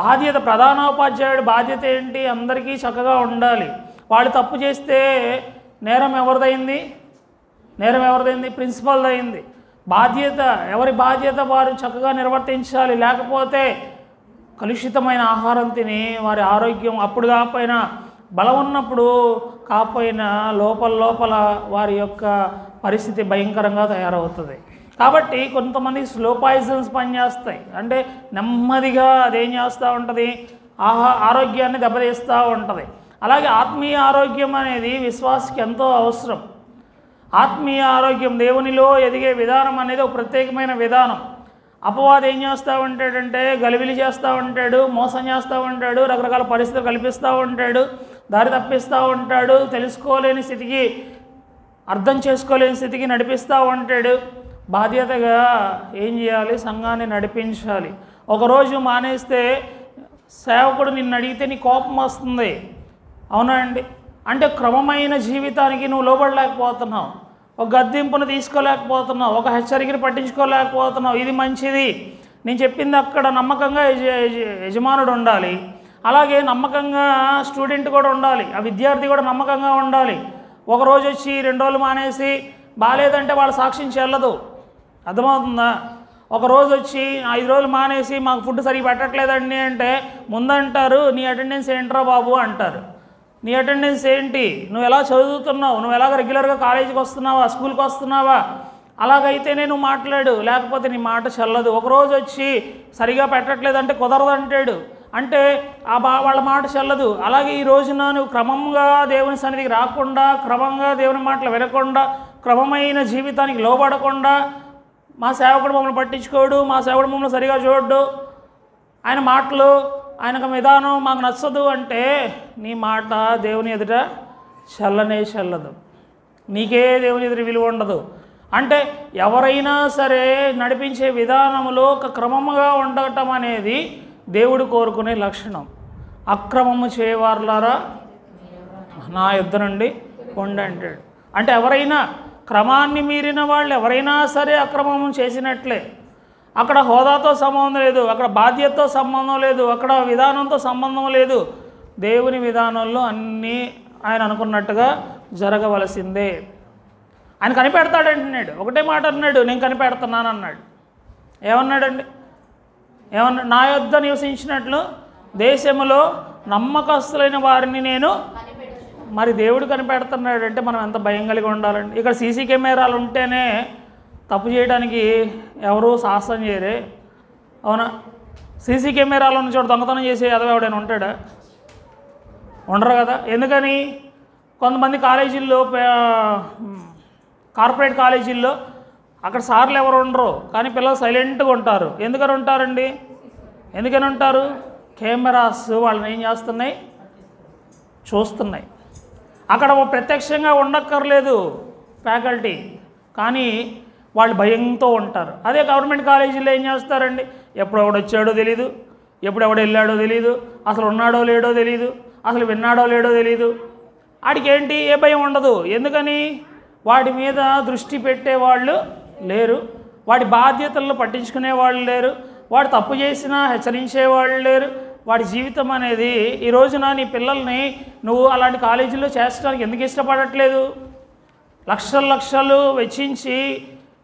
బాధ్యత, ప్రధానోపాధ్యాయుడి బాధ్యత ఏంటి? అందరికీ చక్కగా ఉండాలి. వాళ్ళు తప్పు చేస్తే నేరం ఎవరిదైంది? ప్రిన్సిపల్ది అయింది. బాధ్యత ఎవరి బాధ్యత వారు చక్కగా నిర్వర్తించాలి. లేకపోతే కలుషితమైన ఆహారం తిని వారి ఆరోగ్యం అప్పుడు కాకపోయినా బలం ఉన్నప్పుడు కాకపోయినా లోపల వారి యొక్క పరిస్థితి భయంకరంగా తయారవుతుంది. కాబట్టి కొంతమంది స్లో పాయిజన్స్ పనిచేస్తాయి. అంటే నెమ్మదిగా అదేం చేస్తూ ఉంటుంది, ఆరోగ్యాన్ని దెబ్బతీస్తూ ఉంటుంది. అలాగే ఆత్మీయ ఆరోగ్యం అనేది విశ్వాసకి ఎంతో అవసరం. ఆత్మీయ ఆరోగ్యం, దేవునిలో ఎదిగే విధానం అనేది ఒక ప్రత్యేకమైన విధానం. అపవాది ఏం చేస్తూ ఉంటాడంటే గలిబిలి చేస్తూ ఉంటాడు, మోసం చేస్తూ ఉంటాడు, రకరకాల పరిస్థితులు కల్పిస్తూ ఉంటాడు, దారి తప్పిస్తూ ఉంటాడు, తెలుసుకోలేని స్థితికి, అర్థం చేసుకోలేని స్థితికి నడిపిస్తూ ఉంటాడు. బాధ్యతగా ఏం చేయాలి? సంఘాన్ని నడిపించాలి. ఒకరోజు మానేస్తే సేవకుడు నిన్ను అడిగితే నీ కోపం వస్తుంది, అవునా అండి? అంటే క్రమమైన జీవితానికి నువ్వు లోబడలేకపోతున్నావు, ఒక గద్దింపును తీసుకోలేకపోతున్నావు, ఒక హెచ్చరికను పట్టించుకోలేకపోతున్నావు. ఇది మంచిది, నేను చెప్పింది అక్కడ నమ్మకంగా యజమానుడు ఉండాలి. అలాగే నమ్మకంగా స్టూడెంట్ కూడా ఉండాలి, ఆ విద్యార్థి కూడా నమ్మకంగా ఉండాలి. ఒకరోజు వచ్చి 2 రోజులు మానేసి బాగాలేదంటే వాళ్ళ సాక్ష్యం చెల్లదు, అర్థమవుతుందా? ఒకరోజు వచ్చి 5 రోజులు మానేసి మాకు ఫుడ్ సరిగ్గా పెట్టట్లేదండి అంటే ముందంటారు నీ అటెండెన్స్ ఏంట్రా బాబు అంటారు. నీ అటెండెన్స్ ఏంటి? నువ్వు ఎలా చదువుతున్నావు? నువ్వు ఎలాగ రెగ్యులర్గా కాలేజీకి వస్తున్నావా, స్కూల్కి వస్తున్నావా? అలాగైతేనే నువ్వు మాట్లాడు, లేకపోతే నీ మాట చెల్లదు. ఒకరోజు వచ్చి సరిగా పెట్టట్లేదంటే కుదరదంటాడు, అంటే వాళ్ళ మాట చెల్లదు. అలాగే ఈ రోజున నువ్వు క్రమంగా దేవుని సన్నిధికి రాకుండా, క్రమంగా దేవుని మాటలు వినకుండా, క్రమమైన జీవితానికి లోబడకుండా, మా సేవకుడు మమ్మల్ని పట్టించుకోడు, మా సేవకుడు మమ్మల్ని సరిగా చూడడు, ఆయన మాటలు ఆయనకు విధానం మాకు నచ్చదు అంటే నీ మాట దేవుని ఎదుట చెల్లదు, నీకే దేవుని ఎదురు విలువ ఉండదు. అంటే ఎవరైనా సరే నడిపించే విధానంలో ఒక క్రమముగా ఉండటం అనేది దేవుడు కోరుకునే లక్షణం. అక్రమము చేయవారులారా నా యుద్ధ నుండి పొండి అంటాడు. అంటే ఎవరైనా క్రమాన్ని మీరిన వాళ్ళు ఎవరైనా సరే అక్రమం చేసినట్లే. అక్కడ హోదాతో సంబంధం లేదు, అక్కడ బాధ్యతతో సంబంధం లేదు, అక్కడ విధానంతో సంబంధం లేదు. దేవుని విధానంలో అన్నీ ఆయన అనుకున్నట్టుగా జరగవలసిందే. ఆయన కనిపెడతాడంటున్నాడు, ఒకటే మాట అన్నాడు, నేను కనిపెడుతున్నాను అన్నాడు. ఏమన్నాడండి? ఏమన్నాడు? నా యొద్ద నివసించినట్లు దేశములో నమ్మకస్తులైన వారిని నేను మరి దేవుడు కనిపెడుతున్నాడు అంటే మనం ఎంత భయం కలిగి ఉండాలండి. ఇక్కడ సీసీ కెమెరాలు ఉంటేనే తప్పు చేయడానికి ఎవరూ సాహసం చేయరే, అవునా? సీసీ కెమెరాలు ఉన్న చోట దొంగతనం చేసే ఎదవ ఎవడైనా ఉంటాడా? ఉండరు కదా. ఎందుకని? కొంతమంది కాలేజీల్లో, కార్పొరేట్ కాలేజీల్లో అక్కడ సార్లు ఎవరు ఉండరు, కానీ పిల్లలు సైలెంట్గా ఉంటారు. ఎందుకని ఉంటారండి? ఎందుకని ఉంటారు? కెమెరాస్ వాళ్ళని ఏం చేస్తున్నాయి? చూస్తున్నాయి. అక్కడ ప్రత్యక్షంగా ఉండక్కర్లేదు ఫ్యాకల్టీ, కానీ వాళ్ళు భయంతో ఉంటారు. అదే గవర్నమెంట్ కాలేజీలో ఏం చేస్తారండి? ఎప్పుడు ఎవడు వచ్చాడో తెలీదు, ఎప్పుడు ఎవడు వెళ్ళాడో తెలీదు, అసలు ఉన్నాడో లేడో తెలీదు, అసలు విన్నాడో లేడో తెలీదు. వాడికి ఏంటి? ఏ భయం ఉండదు. ఎందుకని? వాడి మీద దృష్టి పెట్టేవాళ్ళు లేరు, వాడి బాధ్యతలను పట్టించుకునే వాళ్ళు లేరు, వాడు తప్పు చేసినా హెచ్చరించేవాళ్ళు లేరు. వాడి జీవితం అనేది ఈ రోజున నీ పిల్లల్ని నువ్వు అలాంటి కాలేజీల్లో చేర్చడానికి ఎందుకు ఇష్టపడట్లేదు? లక్షలు వెచ్చించి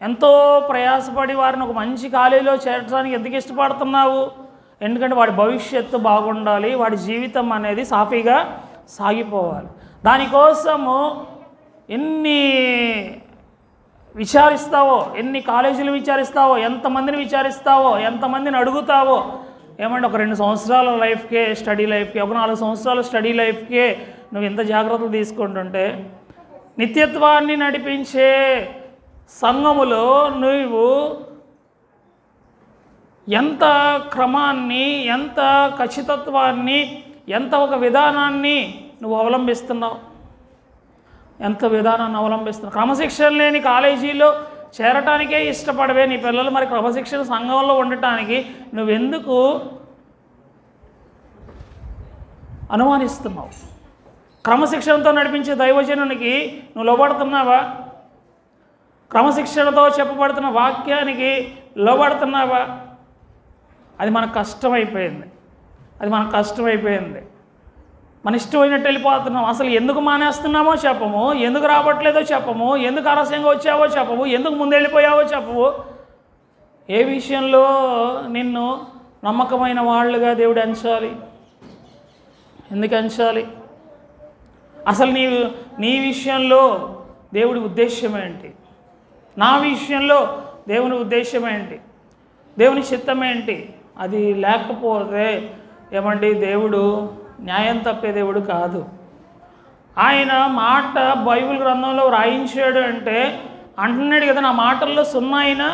ఎంతో ప్రయాసపడి వారిని ఒక మంచి కాలేజీలో చేర్చడానికి ఎందుకు ఇష్టపడుతున్నావు? ఎందుకంటే వాడి భవిష్యత్తు బాగుండాలి, వాడి జీవితం అనేది సాఫీగా సాగిపోవాలి. దానికోసము ఎన్ని విచారిస్తావో, ఎన్ని కాలేజీలు విచారిస్తావో, ఎంతమందిని విచారిస్తావో, ఎంతమందిని అడుగుతావో. ఏమంటే ఒక 2 సంవత్సరాల లైఫ్కే, స్టడీ లైఫ్కి, ఒక 4 సంవత్సరాల స్టడీ లైఫ్కే నువ్వు ఎంత జాగ్రత్తలు తీసుకుంటుంటే, నిత్యత్వాన్ని నడిపించే సంఘములో నువ్వు ఎంత క్రమాన్ని, ఎంత ఖచ్చితత్వాన్ని, ఎంత ఒక విధానాన్ని నువ్వు అవలంబిస్తున్నావు, ఎంత విధానాన్ని అవలంబిస్తున్నావు. క్రమశిక్షణ లేని కాలేజీలో చేరటానికే ఇష్టపడవే నీ పిల్లలు, మరి క్రమశిక్షణ సంఘంలో ఉండటానికి నువ్వెందుకు అనుమానిస్తున్నావు? క్రమశిక్షణతో నడిపించే దైవజనునికి నువ్వు లోబడుతున్నావా? క్రమశిక్షణతో చెప్పబడుతున్న వాక్యానికి లోబడుతున్నావా? అది మనకు కష్టమైపోయింది, అది మనకు కష్టమైపోయింది. మన ఇష్టమైనట్టు వెళ్ళిపోతున్నాం. అసలు ఎందుకు మానేస్తున్నామో చెప్పము, ఎందుకు రావట్లేదో చెప్పము, ఎందుకు ఆలస్యంగా వచ్చావో చెప్పము, ఎందుకు ముందు వెళ్ళిపోయావో చెప్పవు. ఏ విషయంలో నిన్ను నమ్మకమైన వాళ్ళుగా దేవుడు ఎంచాలి? ఎందుకు ఎంచాలి? అసలు నీ విషయంలో దేవుడి ఉద్దేశం ఏంటి? నా విషయంలో దేవుని ఉద్దేశం ఏంటి? దేవుని చిత్తం ఏంటి? అది లేకపోతే ఏమండి, దేవుడు న్యాయం తప్పే దేవుడు కాదు. ఆయన మాట బైబిల్ గ్రంథంలో రాయించాడు అంటే అంటున్నాడు కదా, నా మాటల్లో సున్నైనా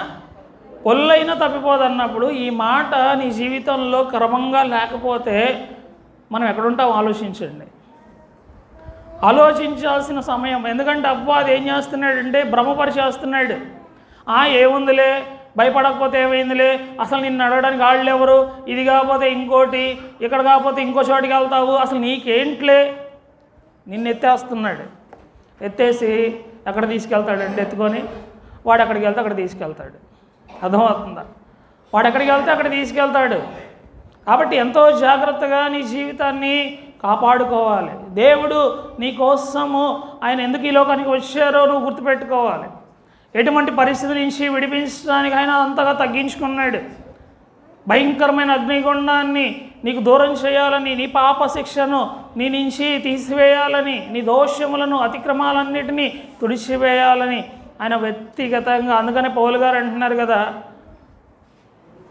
పొల్లైనా తప్పిపోదన్నప్పుడు ఈ మాట నీ జీవితంలో క్రమంగా లేకపోతే మనం ఎక్కడుంటాం ఆలోచించండి. ఆలోచించాల్సిన సమయం. ఎందుకంటే అపవాది ఏం చేస్తున్నాడంటే భ్రమపరిచేస్తున్నాడు. ఏముందిలే, భయపడకపోతే ఏమైందిలే, అసలు నిన్ను అడగడానికి వాళ్ళు ఎవరు, ఇది కాకపోతే ఇంకోటి, ఇక్కడ కాకపోతే ఇంకో చోటికి వెళ్తావు, అసలు నీకేంట్లే, నిన్ను ఎత్తేస్తున్నాడు. ఎత్తేసి ఎక్కడ తీసుకెళ్తాడంటే ఎత్తుకొని వాడు ఎక్కడికి వెళ్తే అక్కడ తీసుకెళ్తాడు. అర్థమవుతుందా? వాడు ఎక్కడికి వెళ్తే అక్కడ తీసుకెళ్తాడు. కాబట్టి ఎంతో జాగ్రత్తగా నీ జీవితాన్ని కాపాడుకోవాలి. దేవుడు నీ కోసము ఆయన ఎందుకు ఈ లోకానికి వచ్చారో నువ్వు గుర్తుపెట్టుకోవాలి. ఎటువంటి పరిస్థితి నుంచి విడిపించడానికి ఆయన అంతగా తగ్గించుకున్నాడు. భయంకరమైన అగ్నిగుండాన్ని నీకు దూరం చేయాలని, నీ పాప శిక్షను నీ నుంచి తీసివేయాలని, నీ దోషములను అతిక్రమాలన్నిటినీ తుడిచివేయాలని ఆయన వ్యక్తిగతంగా. అందుకనే పౌలు గారు అంటున్నారు కదా,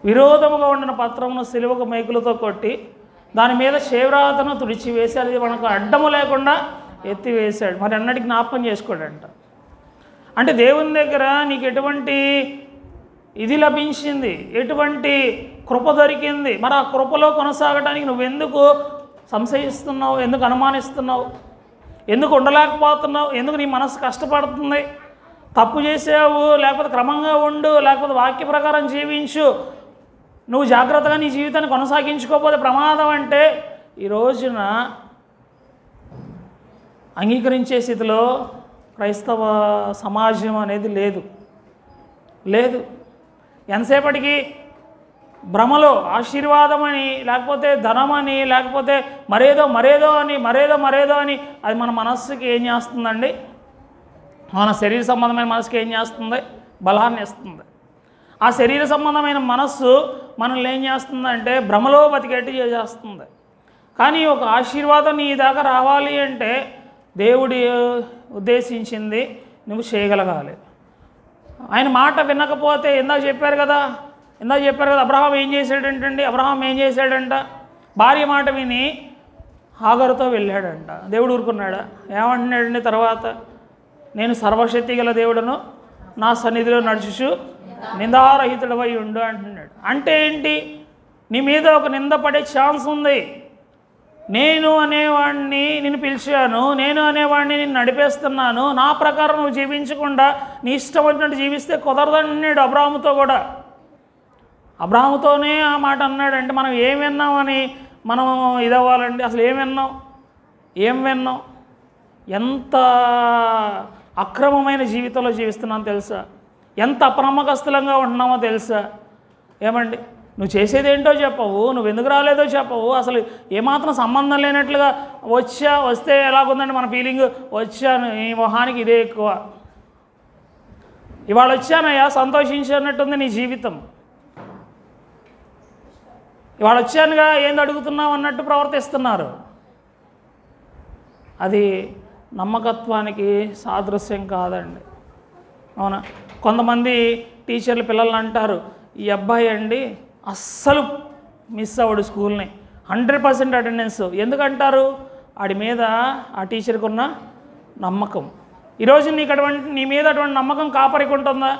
విరోధముగా ఉండిన పత్రమును సిలువకు మేకులతో కొట్టి దాని మీద చేవ్రాతను తుడిచివేసి అది మనకు అడ్డము లేకుండా ఎత్తివేశాడు. మరి అన్నటికి జ్ఞాపకం చేసుకోడంట. అంటే దేవుని దగ్గర నీకు ఎటువంటి ఇది లభించింది, ఎటువంటి కృప దొరికింది. మరి ఆ కృపలో కొనసాగడానికి నువ్వెందుకు సంశయిస్తున్నావు? ఎందుకు అనుమానిస్తున్నావు? ఎందుకు ఉండలేకపోతున్నావు? ఎందుకు నీ మనసు కష్టపడుతుంది? తప్పు చేసావు, లేకపోతే క్రమంగా ఉండు, లేకపోతే వాక్య ప్రకారం జీవించు, నువ్వు జాగ్రత్తగా నీ జీవితాన్ని కొనసాగించుకోకపోతే ప్రమాదం. అంటే ఈ రోజున అంగీకరించే స్థితిలో క్రైస్తవ సమాజం అనేది లేదు. ఎంతసేపటికి భ్రమలో ఆశీర్వాదమని, లేకపోతే ధనమని, లేకపోతే మరేదో అని అది మన మనస్సుకి ఏం చేస్తుందండి? మన శరీర సంబంధమైన మనసుకి ఏం చేస్తుంది? బలాన్ని ఇస్తుంది. ఆ శరీర సంబంధమైన మనస్సు మనల్ని ఏం చేస్తుందంటే భ్రమలో బతికేట్టు చేసేస్తుంది. కానీ ఒక ఆశీర్వాదం నీ దాకా రావాలి అంటే దేవుడి ఉద్దేశించింది నువ్వు చేయగలగాలి. ఆయన మాట వినకపోతే ఇందాక చెప్పారు కదా అబ్రహాం ఏం చేశాడంటండి? అబ్రహాం ఏం చేశాడంట? భార్య మాట విని హాగరుతో వెళ్ళాడంట. దేవుడు ఊరుకున్నాడా? ఏమంటున్నాడండి తర్వాత? నేను సర్వశక్తి గల దేవుడును, నా సన్నిధిలో నడుచుచు నిందారహితుడవై ఉండు అంటున్నాడు. అంటే ఏంటి? నీ మీద ఒక నింద పడే ఛాన్స్ ఉంది. నేను అనేవాడిని నిన్ను పిలిచాను, నేను అనేవాడిని నిన్ను నడిపేస్తున్నాను, నా ప్రకారం నువ్వు జీవించకుండా నీ ఇష్టం వచ్చినట్టు జీవిస్తే కుదరదన్నాడు అబ్రాహాముతో కూడా. అబ్రాహాముతోనే ఆ మాట అన్నాడంటే మనం ఏం విన్నామని మనం ఇదవ్వాలండి? అసలు ఏం విన్నాం? ఎంత అక్రమమైన జీవితంలో జీవిస్తున్నామో తెలుసా? ఎంత అప్రమకస్తులంగా ఉంటున్నామో తెలుసా? ఏమండి, నువ్వు చేసేది ఏంటో చెప్పవు, నువ్వు ఎందుకు రాలేదో చెప్పవు, అసలు ఏమాత్రం సంబంధం లేనట్లుగా వస్తే ఎలాగుందండి మన ఫీలింగ్? వచ్చాను, ఈ మొహానికి ఇదే ఎక్కువ. ఇవాళ వచ్చానయ్యా సంతోషించినట్టుంది నీ జీవితం. ఇవాళ వచ్చానుగా ఏంది అడుగుతున్నావు అన్నట్టు ప్రవర్తిస్తున్నారు. అది నమ్మకత్వానికి సాదృశ్యం కాదండి. అవునా? కొంతమంది టీచర్లు పిల్లల్ని అంటారు, ఈ అబ్బాయి అండి అస్సలు మిస్ అవ్వడు స్కూల్ని, 100% అటెండెన్స్. ఎందుకంటారు? వాడి మీద ఆ టీచర్కి ఉన్న నమ్మకం. ఈరోజు నీ మీద అటువంటి నమ్మకం కాపరికి ఉంటుందా?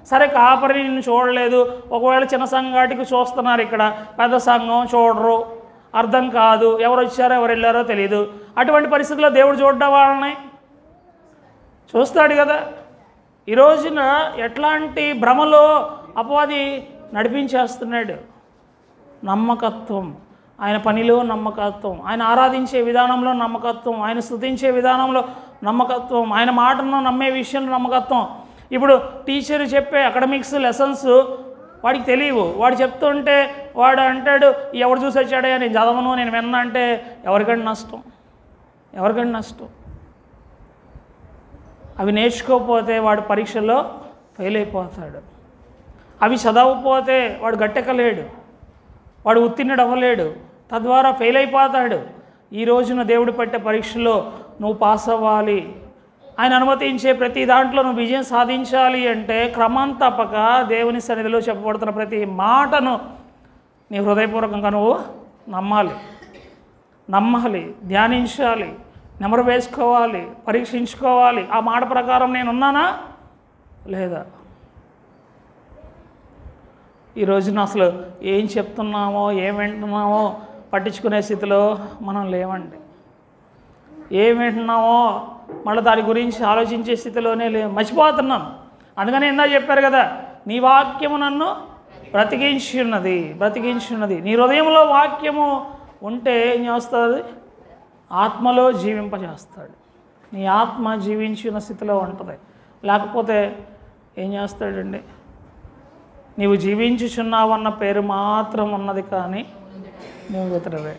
సరే, కాపరి నిన్ను చూడలేదు, ఒకవేళ చిన్న సంఘాటికి చూస్తున్నారు, ఇక్కడ పెద్ద సంఘం చూడరు, అర్థం కాదు, ఎవరు వచ్చారో ఎవరు వెళ్ళారో తెలియదు. అటువంటి పరిస్థితుల్లో దేవుడు చూడ్డా వాళ్ళని చూస్తాడు కదా. ఈ రోజున ఎట్లాంటి భ్రమలో అపవాది నడిపించేస్తున్నాడు? నమ్మకత్వం, ఆయన పనిలో నమ్మకత్వం, ఆయన ఆరాధించే విధానంలో నమ్మకత్వం, ఆయన స్తుతించే విధానంలో నమ్మకత్వం, ఆయన మాటను నమ్మే విషయంలో నమ్మకత్వం. ఇప్పుడు టీచర్ చెప్పే అకాడమిక్స్ లెసన్స్ వాడికి తెలియవు. వాడు చెప్తుంటే వాడు అంటాడు, ఎవడు చూసి వచ్చాడే నేను చదవను, నేను విన్నా అంటే ఎవరికంటే నష్టం? అవి నేర్చుకోకపోతే వాడు పరీక్షల్లో ఫెయిల్ అయిపోతాడు. అవి చదవకపోతే వాడు గట్టెక్కలేడు, వాడు ఉత్తీర్ణుడు అవ్వలేడు, తద్వారా ఫెయిల్ అయిపోతాడు. ఈ రోజున దేవుడు పెట్టే పరీక్షలో నువ్వు పాస్ అవ్వాలి, ఆయన అనుమతించే ప్రతి దాంట్లో నువ్వు విజయం సాధించాలి అంటే క్రమం తప్పక దేవుని సన్నిధిలో చెప్పబడుతున్న ప్రతి మాటను నీ హృదయపూర్వకంగా నువ్వు నమ్మాలి, ధ్యానించాలి, నెమరు వేసుకోవాలి, పరీక్షించుకోవాలి. ఆ మాట ప్రకారం నేనున్నానా లేదా? ఈ రోజున అసలు ఏం చెప్తున్నామో ఏం వింటున్నామో పట్టించుకునే స్థితిలో మనం లేవండి. ఏం వింటున్నామో మళ్ళీ దాని గురించి ఆలోచించే స్థితిలోనే మర్చిపోతున్నాం. అందుకని ఇందాక చెప్పారు కదా, నీ వాక్యము నన్ను బ్రతికించున్నది. నీ హృదయంలో వాక్యము ఉంటే ఏం చేస్తుంది? ఆత్మలో జీవింపజేస్తాడు. నీ ఆత్మ జీవించిన స్థితిలో ఉంటుంది. లేకపోతే ఏం చేస్తాడండి? నీవు జీవించుచున్నావన్న పేరు మాత్రం ఉన్నది, కానీ నువ్వు ఇతరువే.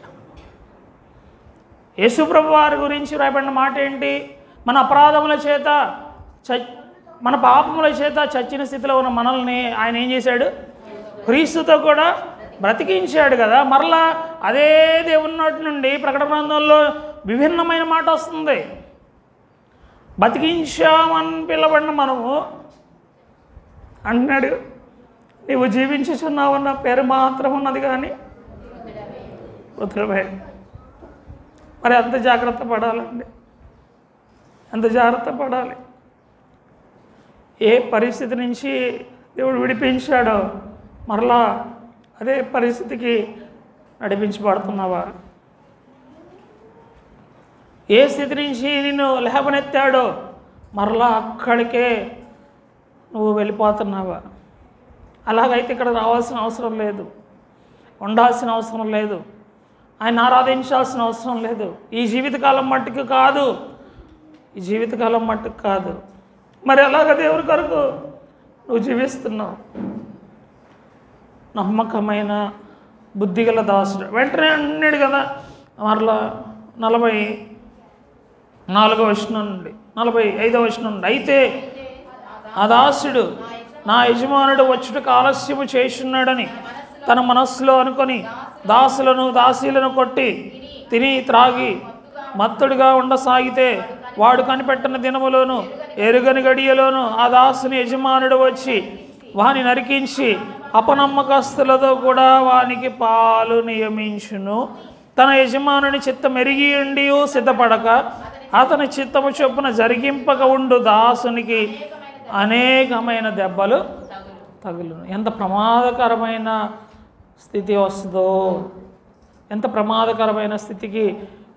యేసుప్రభు వారి గురించి రాయబడిన మాట ఏంటి? మన అపరాధముల చేత మన పాపముల చేత చచ్చిన స్థితిలో ఉన్న మనల్ని ఆయన ఏం చేశాడు? క్రీస్తుతో కూడా బ్రతికించాడు కదా. మరలా అదే దేవుని నోటి నుండి ప్రకటన గ్రంథంలో విభిన్నమైన మాట వస్తుంది. బతికించామని పిలబడిన మనము అంటున్నాడు, నీవు జీవించుచున్నావన్న పేరు మాత్రం ఉన్నది, కానీ వృద్ధులవే. మరి ఎంత జాగ్రత్త పడాలండి, ఎంత జాగ్రత్త పడాలి. ఏ పరిస్థితి నుంచి దేవుడు విడిపించాడో మరలా అదే పరిస్థితికి నడిపించబడుతున్నావా? ఏ స్థితి నుంచి నిన్ను లేవనెత్తాడో మరలా అక్కడికే నువ్వు వెళ్ళిపోతున్నావా? అలాగైతే ఇక్కడ రావాల్సిన అవసరం లేదు, ఉండాల్సిన అవసరం లేదు, ఆయన ఆరాధించాల్సిన అవసరం లేదు. ఈ జీవితకాలం మట్టుకు కాదు. మరి అలాగ దేవుడి కొరకు నువ్వు జీవిస్తున్నావు. నమ్మకమైన బుద్ధిగల దాసుడు వెంటనే అన్నాడు కదా, మరలా 44వ వచనం నుండి 45వ వచనం నుండి, అయితే ఆ దాసుడు నా యజమానుడు వచ్చుటకు ఆలస్యము చేస్తున్నాడని తన మనస్సులో అనుకొని దాసులను దాసీలను కొట్టి తిని త్రాగి మత్తుడిగా ఉండసాగితే వాడు కనిపెట్టిన దినములోను ఎరుగని గడియలోను ఆ దాసుని యజమానుడు వచ్చి వాని నరికించి అపనమ్మకస్తులతో కూడా వానికి పాలు నియమించును. తన యజమానుని చిత్తం ఎరిగి ఉండి సిద్ధపడక అతని చిత్తము చొప్పున జరిగింపక ఉండు దాసునికి అనేకమైన దెబ్బలు తగులును. ఎంత ప్రమాదకరమైన స్థితి వస్తుందో, ఎంత ప్రమాదకరమైన స్థితికి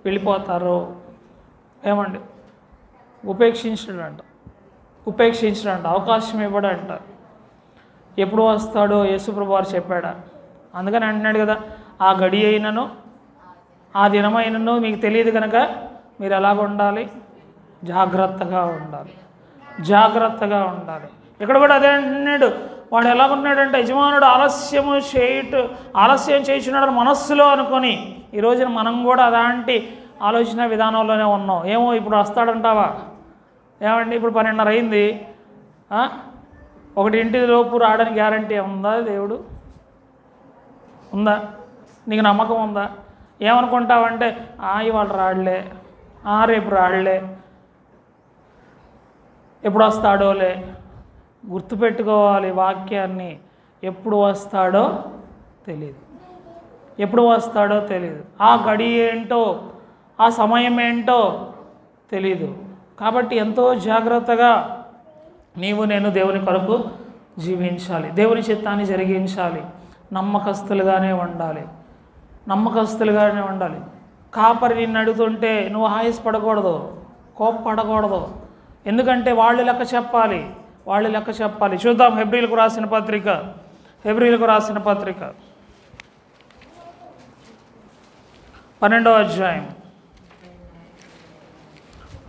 వెళ్ళిపోతారో. ఏమండి, ఉపేక్షించడంట, అవకాశం ఇవ్వడంట. ఎప్పుడు వస్తాడో యేసుప్రభు వారు చెప్పాడా? అందుకని అంటున్నాడు కదా, ఆ గడి అయినను ఆ దినమైనను మీకు తెలియదు కనుక మీరు ఎలాగ ఉండాలి? జాగ్రత్తగా ఉండాలి. ఇక్కడ కూడా అదే అంటున్నాడు. వాడు ఎలాగున్నాడంటే యజమానుడు ఆలస్యం చేయుచున్నాడు మనస్సులో అనుకొని. ఈ రోజున మనం కూడా అలాంటి ఆలోచన విధానంలోనే ఉన్నాం. ఏమో ఇప్పుడు వస్తాడంటావా? ఏమండి, ఇప్పుడు 12:30 అయింది, 1 లోపు రావడానికి గ్యారంటీ ఉందా? దేవుడు ఉందా? నీకు నమ్మకం ఉందా? ఏమనుకుంటావంటే ఇవాళ రాడులే, రేపు రాడులే, ఎప్పుడు వస్తాడోలే. గుర్తుపెట్టుకోవాలి వాక్యాన్ని. ఎప్పుడు వస్తాడో తెలియదు. ఆ గడి ఏంటో, ఆ సమయం ఏంటో తెలీదు. కాబట్టి ఎంతో జాగ్రత్తగా నేను దేవుని కొరకు జీవించాలి, దేవుని చిత్తాన్ని జరిగించాలి, నమ్మకస్తులుగానే ఉండాలి. కాపరి నిన్ను అడుగుతుంటే నువ్వు ఆయాసపడకూడదు, కోప్పడకూడదు. ఎందుకంటే వాళ్ళు లెక్క చెప్పాలి. చూద్దాం హెబ్రీలకు రాసిన పత్రిక 12వ అధ్యాయం.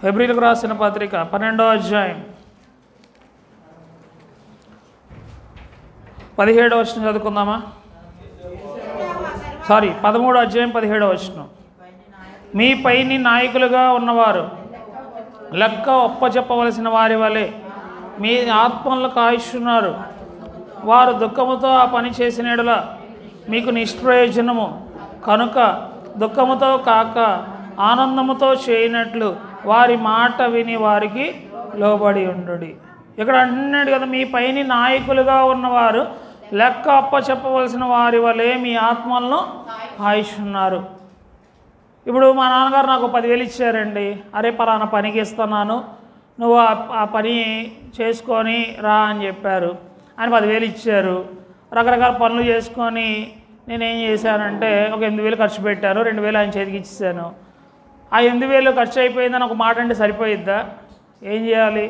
హెబ్రీలకు రాసిన పత్రిక 12వ అధ్యాయం 17వ వచనం చదువుకుందామా? 13వ అధ్యాయం 17వ వచనం. మీ పైని నాయకులుగా ఉన్నవారు లెక్క ఒప్పచెప్పవలసిన వారి వలె మీ ఆత్మలను కాయిస్తున్నారు. వారు దుఃఖముతో ఆ పని చేసిన యెడల మీకు నిష్ప్రయోజనము కనుక దుఃఖముతో కాక ఆనందముతో చేయనట్లు వారి మాట విని వారికి లోబడి ఉండుడి. ఇక్కడ అంటున్నాడు కదా, మీ పైని నాయకులుగా ఉన్నవారు లెక్క అప్పచెప్పవలసిన వారి వలె మీ ఆత్మలను కాయిస్తున్నారు. ఇప్పుడు మా నాన్నగారు నాకు 10,000 ఇచ్చారండి. అరే పలానా పనికి ఇస్తున్నాను, నువ్వు ఆ పని చేసుకొని రా అని చెప్పారు. ఆయన 10,000 ఇచ్చారు. రకరకాల పనులు చేసుకొని నేనేం చేశానంటే ఒక 8,000 ఖర్చు పెట్టాను, 2,000 ఆయన చేతికి ఇచ్చాను. ఆ 8,000 ఖర్చు అయిపోయిందని ఒక మాట అంటే సరిపోయిద్దా? ఏం చేయాలి?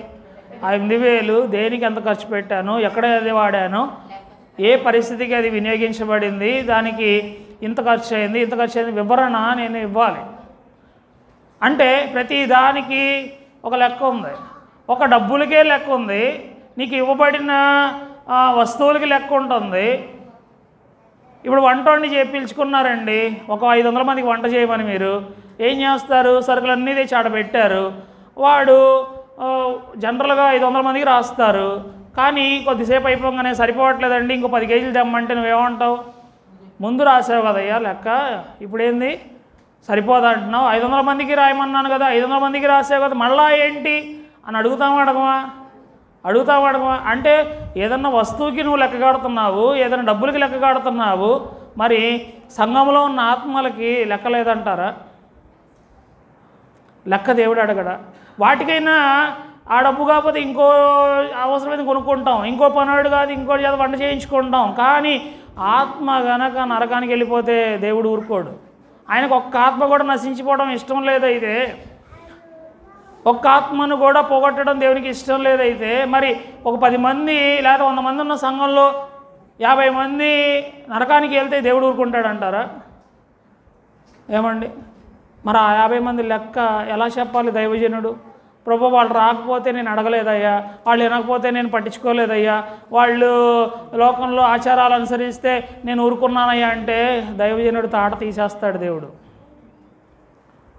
ఆ 8,000 దేనికి ఎంత ఖర్చు పెట్టాను, ఎక్కడ అది వాడాను, ఏ పరిస్థితికి అది వినియోగించబడింది, దానికి ఇంత ఖర్చు అయింది వివరణ నేను ఇవ్వాలి. అంటే ప్రతి దానికి ఒక లెక్క ఉంది. ఒక డబ్బులకే లెక్క ఉంది, నీకు ఇవ్వబడిన వస్తువులకి లెక్క ఉంటుంది. ఇప్పుడు వంట వండి చేయించుకున్నారండి, ఒక 500 మందికి వంట చేయమని మీరు ఏం చేస్తారు? సరుకులన్నీ తెచ్చి ఆడ పెట్టారు. వాడు జనరల్గా 500 మందికి రాస్తారు. కానీ కొద్దిసేపు అయిపోగానే సరిపోవట్లేదండి, ఇంకో 10 కేజీలు తెమ్మంటే నువ్వేమంటావు? ముందు రాసావు కదయ్యా లెక్క, ఇప్పుడేంది సరిపోదంటున్నావు? 500 మందికి రాయమన్నాను కదా, 500 మందికి రాసావు కదా, మళ్ళా ఏంటి అని అడుగుతావా అడగమా? అంటే ఏదన్నా వస్తువుకి నువ్వు లెక్క కడుతున్నావు, ఏదైనా డబ్బులకి లెక్క కడుతున్నావు, మరి సంఘంలో ఉన్న ఆత్మలకి లెక్క లేదంటారా? లెక్క దేవుడు అడగడా? వాటికైనా ఆ డబ్బు కాకపోతే ఇంకో అవసరమైతే కొనుక్కుంటాం, ఇంకో పనుడు కాదు ఇంకోటి చేత వంట చేయించుకుంటాం. కానీ ఆత్మ గనక నరకానికి వెళ్ళిపోతే దేవుడు ఊరుకోడు. ఆయనకు ఒక్క ఆత్మ కూడా నశించిపోవడం ఇష్టం లేదైతే, ఒక్క ఆత్మను కూడా పోగొట్టడం దేవునికి ఇష్టం లేదైతే, మరి ఒక 10 మంది లేదా 100 మంది ఉన్న సంఘంలో 50 మంది నరకానికి వెళ్తే దేవుడు ఊరుకుంటాడంటారా? ఏమండి, మరి ఆ 50 మంది లెక్క ఎలా చెప్పాలి దైవజనుడు? ప్రభు వాళ్ళు రాకపోతే నేను అడగలేదయ్యా, వాళ్ళు వినకపోతే నేను పట్టించుకోలేదయ్యా, వాళ్ళు లోకంలో ఆచారాలు అనుసరిస్తే నేను ఊరుకున్నానయ్యా అంటే దైవజనుడు తాట తీసేస్తాడు దేవుడు.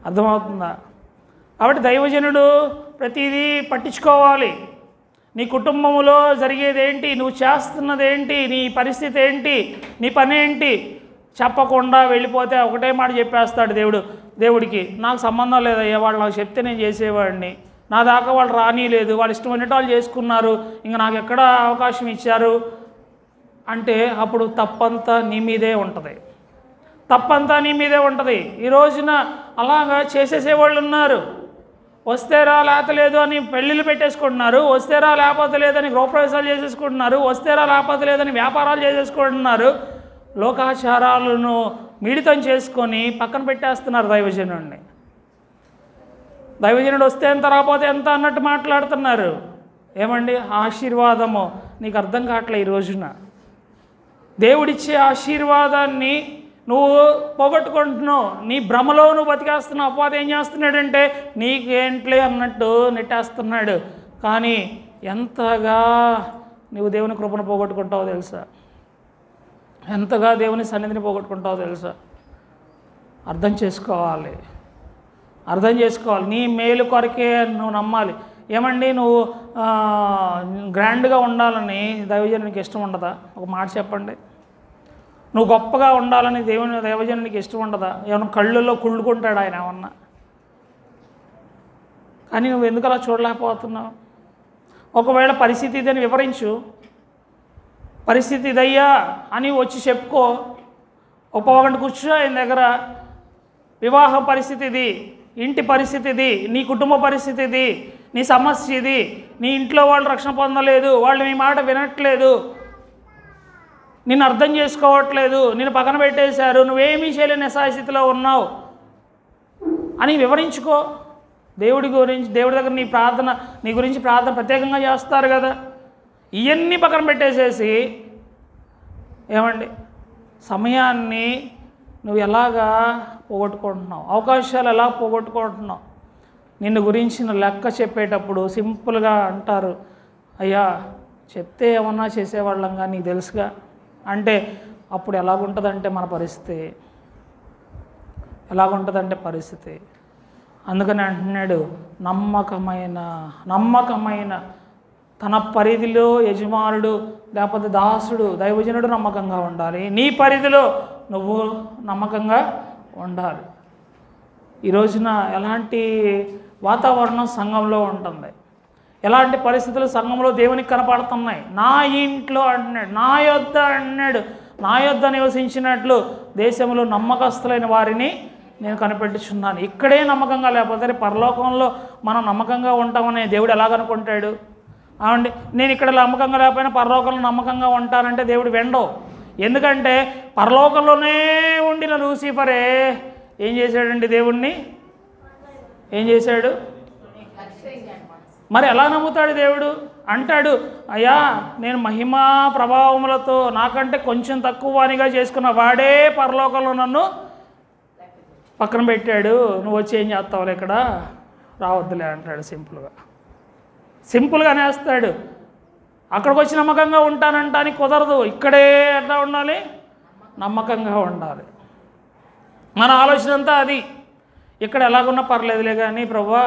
అర్థమవుతుందా? కాబట్టి దైవజనుడు ప్రతిదీ పట్టించుకోవాలి. నీ కుటుంబంలో జరిగేది ఏంటి, నువ్వు చేస్తున్నది ఏంటి, నీ పరిస్థితి ఏంటి, నీ పని ఏంటి, చెప్పకుండా వెళ్ళిపోతే ఒకటే మాట చెప్పేస్తాడు దేవుడికి నాకు సంబంధం లేదయ్యా, వాళ్ళు నాకు చెప్తే నేను చేసేవాడిని, నా దాకా వాళ్ళు రానిలేదు, వాళ్ళు ఇష్టం ఉన్నట్టు వాళ్ళు చేసుకున్నారు, ఇంకా నాకు ఎక్కడ అవకాశం ఇచ్చారు అంటే అప్పుడు తప్పంతా నీ మీదే ఉంటుంది. తప్పంతా నీ మీదే ఉంటుంది. ఈ రోజున అలాగా చేసేసేవాళ్ళు ఉన్నారు. వస్తేరా లేతలేదు అని పెళ్ళిళ్ళు పెట్టేసుకుంటున్నారు, వస్తేరా లేకపోతే లేదని గృహప్రవేశాలు చేసేసుకుంటున్నారు, వస్తేరా లేకపోతే లేదని వ్యాపారాలు చేసేసుకుంటున్నారు, లోకాచారాలను మిళితం చేసుకొని పక్కన పెట్టేస్తున్నారు దైవజనుడిని. దైవజనుడు వస్తే ఎంత రాకపోతే ఎంత అన్నట్టు మాట్లాడుతున్నారు. ఏమండి ఆశీర్వాదము నీకు అర్థం కావట్లే. ఈ రోజున దేవుడిచ్చే ఆశీర్వాదాన్ని నువ్వు పోగొట్టుకుంటున్నావు, నీ భ్రమలో నువ్వు బతికేస్తున్నావు. అపవాది ఏం చేస్తున్నాడంటే నీకేంట్లే అన్నట్టు నెట్టేస్తున్నాడు. కానీ ఎంతగా నువ్వు దేవుని కృపను పోగొట్టుకుంటావో తెలుసా, ఎంతగా దేవుని సన్నిధిని పోగొట్టుకుంటావో తెలుసా. అర్థం చేసుకోవాలి, అర్థం చేసుకోవాలి. నీ మేలు కొరకే నువ్వు నమ్మాలి. ఏమండి నువ్వు గ్రాండ్గా ఉండాలని దైవజనునికి ఇష్టం ఉండదా? ఒక మాట చెప్పండి. నువ్వు గొప్పగా ఉండాలని దైవజనునికి ఇష్టం ఉండదా? ఏమన్నా కళ్ళల్లో కుళ్ళుకుంటాడు ఆయన ఏమన్నా? కానీ నువ్వు ఎందుకు అలా చూడలేకపోతున్నావు? ఒకవేళ పరిస్థితి ఇదని వివరించు, పరిస్థితి ఇదయ్యా అని వచ్చి చెప్పుకో. ఒక గంట కూర్చో ఆయన దగ్గర, వివాహ పరిస్థితి ఇది, ఇంటి పరిస్థితి ఇది, నీ కుటుంబ పరిస్థితి ఇది, నీ సమస్య ఇది, నీ ఇంట్లో వాళ్ళు రక్షణ పొందలేదు, వాళ్ళు మీ మాట వినట్లేదు, నిన్ను అర్థం చేసుకోవట్లేదు, నిన్ను పక్కన పెట్టేశారు, నువ్వేమీ చేయలేని నిస్సహాయస్థితిలో ఉన్నావు అని వివరించుకో. దేవుడి దగ్గర నీ గురించి ప్రార్థన ప్రత్యేకంగా చేస్తారు కదా. ఇవన్నీ పక్కన పెట్టేసేసి ఏమండి సమయాన్ని నువ్వు ఎలాగా పోగొట్టుకుంటున్నావు, అవకాశాలు ఎలా పోగొట్టుకుంటున్నావు. నిన్ను గురించిన లెక్క చెప్పేటప్పుడు సింపుల్గా అంటారు, అయ్యా చెప్తే ఏమన్నా చేసేవాళ్ళంగా నీకు తెలుసుగా అంటే అప్పుడు ఎలాగుంటుందంటే మన పరిస్థితి ఎలాగుంటుందంటే పరిస్థితి. అందుకని అంటున్నాడు నమ్మకమైన తన పరిధిలో యజమానుడు లేకపోతే దాసుడు దైవజనుడు నమ్మకంగా ఉండాలి. నీ పరిధిలో నువ్వు నమ్మకంగా ఉండాలి. ఈ రోజున ఎలాంటి వాతావరణం సంఘంలో ఉంటుంది, ఎలాంటి పరిస్థితులు సంఘంలో దేవునికి కనపడుతున్నాయి. నా ఇంట్లో అంటున్నాడు, నా యొద్ద అంటున్నాడు, నా యొద్ద నివసించినట్లు దేశంలో నమ్మకస్తులైన వారిని నేను కనిపెట్టుచున్నాను. ఇక్కడే నమ్మకంగా లేకపోతే పరలోకంలో మనం నమ్మకంగా ఉంటామని దేవుడు ఎలాగనుకుంటాడు? అవండి నేను ఇక్కడ నమ్మకంగా లేకపోయినా పరలోకంలో నమ్మకంగా ఉంటానంటే దేవుడు వెండవు. ఎందుకంటే పరలోకంలోనే ఉండిన లూసిఫరే ఏం చేశాడండి? దేవుణ్ణి ఏం చేశాడు? మరి ఎలా నమ్ముతాడు దేవుడు? అంటాడు, అయ్యా నేను మహిమా ప్రభావములతో నాకంటే కొంచెం తక్కువ వానిగా చేసుకున్న వాడే పరలోకంలో నన్ను పక్కన పెట్టాడు, నువ్వు వచ్చి ఏం చేస్తావులే ఇక్కడ రావద్దులే అంటాడు. సింపుల్గా అనేస్తాడు. అక్కడికి వచ్చి నమ్మకంగా ఉంటానంటానికి కుదరదు. ఇక్కడే ఎట్లా ఉండాలి? నమ్మకంగా ఉండాలి. మన ఆలోచన అంతా అది. ఇక్కడ ఎలాగున్నా పర్లేదులే కానీ ప్రభువా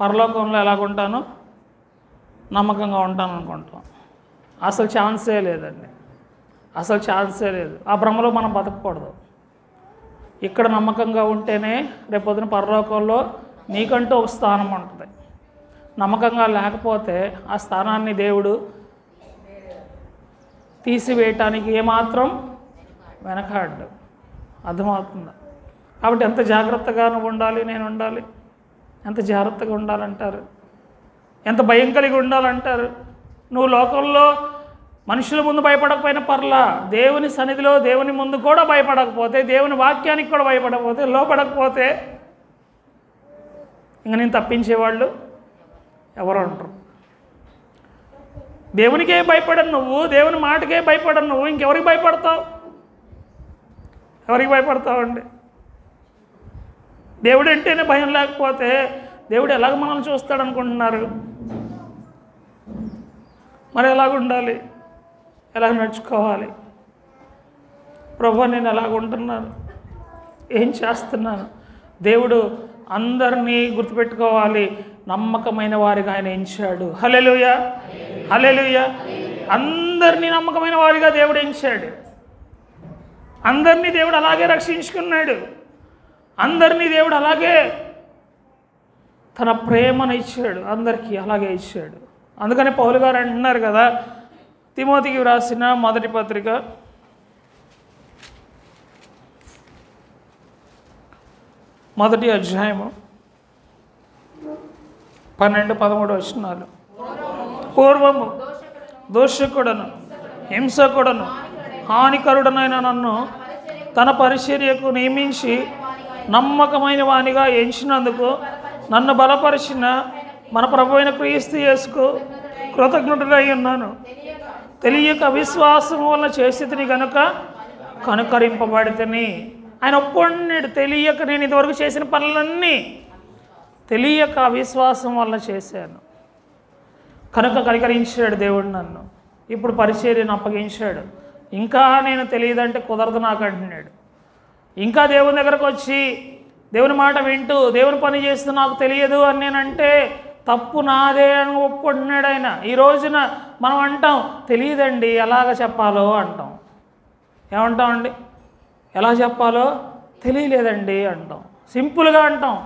పరలోకంలో ఎలాగుంటాను, నమ్మకంగా ఉంటాను అనుకుంటాం. అసలు ఛాన్సే లేదండి, అసలు ఛాన్సే లేదు. ఆ భ్రమలో మనం బతకూడదు. ఇక్కడ నమ్మకంగా ఉంటేనే రేపొద్దున పరలోకంలో నీకంటూ ఒక స్థానం ఉంటుంది. నమ్మకంగా లేకపోతే ఆ స్థానాన్ని దేవుడు తీసివేయటానికి ఏమాత్రం వెనకాడ్డు. అర్థమవుతుందా? కాబట్టి ఎంత జాగ్రత్తగా నువ్వు ఉండాలి, నేను ఉండాలి. ఎంత జాగ్రత్తగా ఉండాలంటారు, ఎంత భయం కలిగి ఉండాలంటారు. నువ్వు లోకంలో మనుషుల ముందు భయపడకపోయినా పర్లా, దేవుని సన్నిధిలో దేవుని ముందు కూడా భయపడకపోతే, దేవుని వాక్యానికి కూడా భయపడకపోతే, లోపడకపోతే ఇంక నేను తప్పించేవాళ్ళు ఎవరు అంటారు? దేవునికే భయపడను నువ్వు, దేవుని మాటకే భయపడను నువ్వు, ఇంకెవరికి భయపడతావు? ఎవరికి భయపడతావండి? దేవుడు అంటేనే భయం లేకపోతే దేవుడు ఎలాగ మనల్ని చూస్తాడు అనుకుంటున్నారు? మరి ఎలాగ ఉండాలి, ఎలాగ నడుచుకోవాలి? ప్రభు నేను ఎలాగ ఉంటున్నాను, ఏం చేస్తున్నాను? దేవుడు అందరినీ గుర్తుపెట్టుకోవాలి, నమ్మకమైన వారిగా ఆయన ఎంచాడు. హల్లెలూయా, హల్లెలూయా. అందరినీ నమ్మకమైన వారిగా దేవుడు ఎంచాడు. అందరినీ దేవుడు అలాగే రక్షించుకున్నాడు. అందరినీ దేవుడు అలాగే తన ప్రేమను ఇచ్చాడు, అందరికీ అలాగే ఇచ్చాడు. అందుకని పౌలు గారు అంటున్నారు కదా, తిమోతికి వ్రాసిన మొదటి పత్రిక 1వ అధ్యాయము 12-13 వచనాలు. పూర్వము దోషకుడను హింసకుడను హానికరుడనైన నన్ను తన పరిచర్యకు నియమించి నమ్మకమైన వానిగా ఎంచినందుకు నన్ను బలపరిచిన మన ప్రభువైన క్రీస్తు యేసుకు కృతజ్ఞుడై ఉన్నాను. తెలియక విశ్వాసము వలన చేసితిని గనుక కనుకరింపబడితిని. ఆయన ఒప్పుకున్నాడు, తెలియక నేను ఇదివరకు చేసిన పనులన్నీ తెలియక విశ్వాసం వలన చేశాను కనుక కనికరించాడు దేవుడు నన్ను. ఇప్పుడు పరిచర్యను అప్పగించాడు. ఇంకా నేను తెలియదంటే కుదరదు నాకు అంటున్నాడు. ఇంకా దేవుని దగ్గరకు వచ్చి దేవుని మాట వింటూ దేవుని పని చేస్తూ నాకు తెలియదు అని నేనంటే తప్పు నాదే అని ఒప్పుకుంటున్నాడు ఆయన. ఈ రోజున మనం అంటాం తెలియదండి ఎలాగ చెప్పాలో అంటాం. ఏమంటామండి? ఎలా చెప్పాలో తెలియలేదండి అంటాం. సింపుల్గా అంటాం.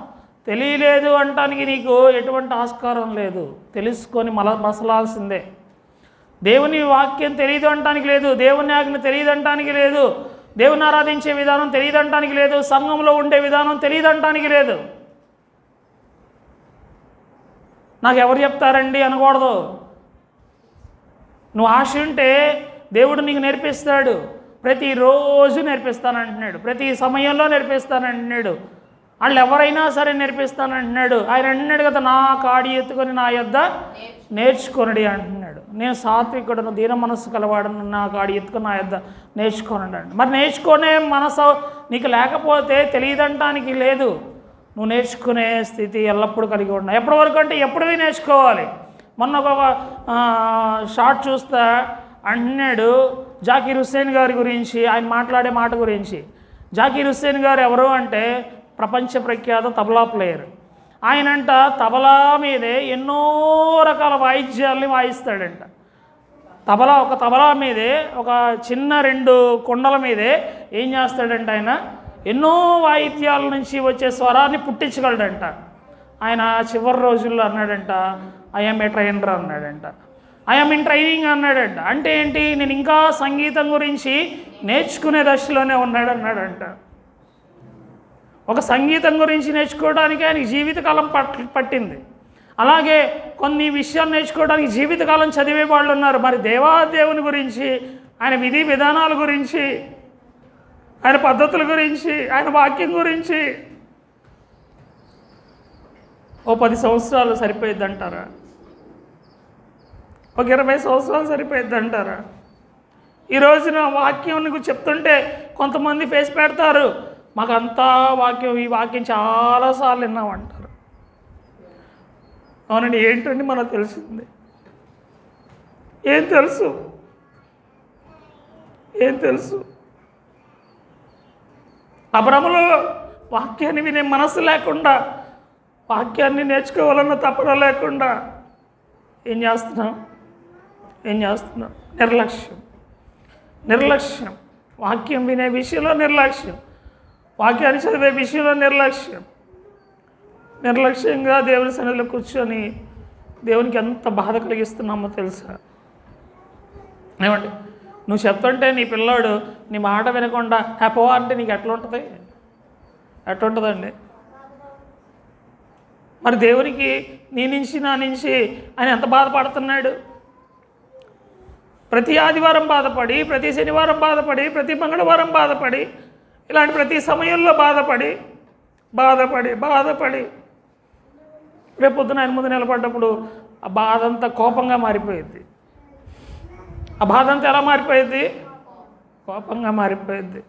తెలియలేదు అంటానికి నీకు ఎటువంటి ఆస్కారం లేదు. తెలుసుకొని మసలాల్సిందే. దేవుని వాక్యం తెలియదు అంటానికి లేదు, దేవుని ఆజ్ఞ తెలియదు అంటానికి లేదు, దేవుని ఆరాధించే విధానం తెలియదు అంటానికి లేదు, సంఘంలో ఉండే విధానం తెలియదు అంటానికి లేదు. నాకు ఎవరు చెప్తారండి అనకూడదు. నువ్వు ఆశ ఉంటే దేవుడు నీకు నేర్పిస్తాడు. ప్రతిరోజు నేర్పిస్తానంటున్నాడు, ప్రతి సమయంలో నేర్పిస్తానంటున్నాడు. వాళ్ళు ఎవరైనా సరే నేర్పిస్తానంటున్నాడు. ఆయన అంటున్నాడు కదా, నా కాడి ఎత్తుకొని నా యొద్ద నేర్చుకొనడి అంటున్నాడు. నేను సాత్వికుడను దీన మనస్సు కలవాడను, నా కాడి ఎత్తుకొని నా యొద్ద నేర్చుకోనండి అండి. మరి నేర్చుకునే మనసు నీకు లేకపోతే తెలియదంటానికి లేదు. నువ్వు నేర్చుకునే స్థితి ఎల్లప్పుడూ కలిగి ఉన్నా. ఎప్పటి వరకు అంటే ఎప్పుడూ నేర్చుకోవాలి. మొన్న ఒక షార్ట్ చూస్తా అంటున్నాడు జాకీర్ హుస్సేన్ గారి గురించి, ఆయన మాట్లాడే మాట గురించి. జాకీర్ హుస్సేన్ గారు ఎవరు అంటే ప్రపంచ ప్రఖ్యాత తబలా ప్లేయర్. ఆయనంట తబలా మీదే ఎన్నో రకాల వాయిద్యాలని వాయిస్తాడంట. ఒక తబలా మీదే ఒక చిన్న 2 కుండల మీదే ఏం చేస్తాడంట ఆయన ఎన్నో వాయిద్యాల నుంచి వచ్చే స్వరాన్ని పుట్టించగలడంట. ఆయన చివరి రోజుల్లో అన్నాడంట ఐఎమ్ ఏ ట్రైనర్ అన్నాడంట. ఐఎమ్ ఇన్ ట్రైనింగ్ అన్నాడంట. అంటే ఏంటి? నేను ఇంకా సంగీతం గురించి నేర్చుకునే దశలోనే ఉన్నాడన్నాడంట. ఒక సంగీతం గురించి నేర్చుకోవడానికి ఆయనకి జీవితకాలం పట్టింది. అలాగే కొన్ని విషయాలు నేర్చుకోవడానికి జీవితకాలం చదివే వాళ్ళు ఉన్నారు. మరి దేవాదేవుని గురించి, ఆయన విధి విధానాల గురించి, ఆయన పద్ధతుల గురించి, ఆయన వాక్యం గురించి ఓ 10 సంవత్సరాలు సరిపోయిద్ది అంటారా? ఒక 20 సంవత్సరాలు సరిపోయిద్ది అంటారా? ఈ రోజున వాక్యం చెప్తుంటే కొంతమంది ఫేస్ పెడతారు, మాకంతా ఈ వాక్యం చాలాసార్లు విన్నామంటారు. అవునండి, ఏంటండి మనకు తెలిసింది? ఏం తెలుసు? అబ్రహములో వాక్యాన్ని వినే మనసు లేకుండా, వాక్యాన్ని నేర్చుకోవాలన్న తపన లేకుండా ఏం చేస్తున్నాం? నిర్లక్ష్యం. వాక్యం వినే విషయంలో నిర్లక్ష్యం, వాక్యాన్ని చదివే విషయంలో నిర్లక్ష్యంగా దేవుని సన్నిధిలో కూర్చొని దేవునికి ఎంత బాధ కలిగిస్తున్నామో తెలుసా? ఏమండి, నువ్వు చెప్తుంటే నీ పిల్లాడు నీ మాట వినకుండా హ్యాపో అంటే నీకు ఎట్లుంటుందండి? మరి దేవునికి నీ నుంచి నా నుంచి ఆయన ఎంత బాధపడుతున్నాడు? ప్రతి ఆదివారం బాధపడి, ప్రతి శనివారం బాధపడి, ప్రతి మంగళవారం బాధపడి, ఇలాంటి ప్రతి సమయంలో బాధపడి రేపు పొద్దున ఆయన ముందు నిలబడ్డప్పుడు ఆ బాధ అంతా కోపంగా మారిపోయింది. ఆ బాధ అంతా ఎలా మారిపోయింది? కోపంగా మారిపోయింది.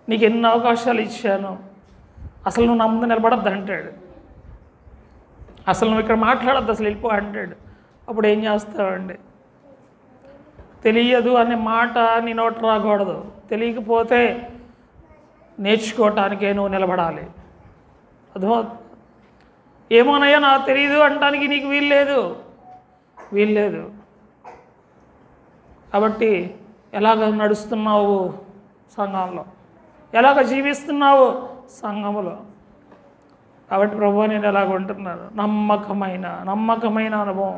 నీకు ఎన్ని అవకాశాలు ఇచ్చాను, అసలు నువ్వు నా ముందు నిలబడద్దు అంటాడు. అసలు నువ్వు ఇక్కడ మాట్లాడద్దు, అసలు వెళ్ళిపో అంటాడు. అప్పుడు ఏం చేస్తావండి? తెలియదు అనే మాట నీ నోట రాకూడదు. తెలియకపోతే నేర్చుకోవటానికే నువ్వు నిలబడాలి. అర్థమవుతుంది? ఏమోనయ్యా నాకు తెలియదు అంటానికి నీకు వీల్లేదు. కాబట్టి ఎలాగ నడుస్తున్నావు సంఘంలో? ఎలాగ జీవిస్తున్నావు సంఘములో. కాబట్టి ప్రభువా నేను ఎలాగ ఉంటున్నాను, నమ్మకమైన అనుభవం,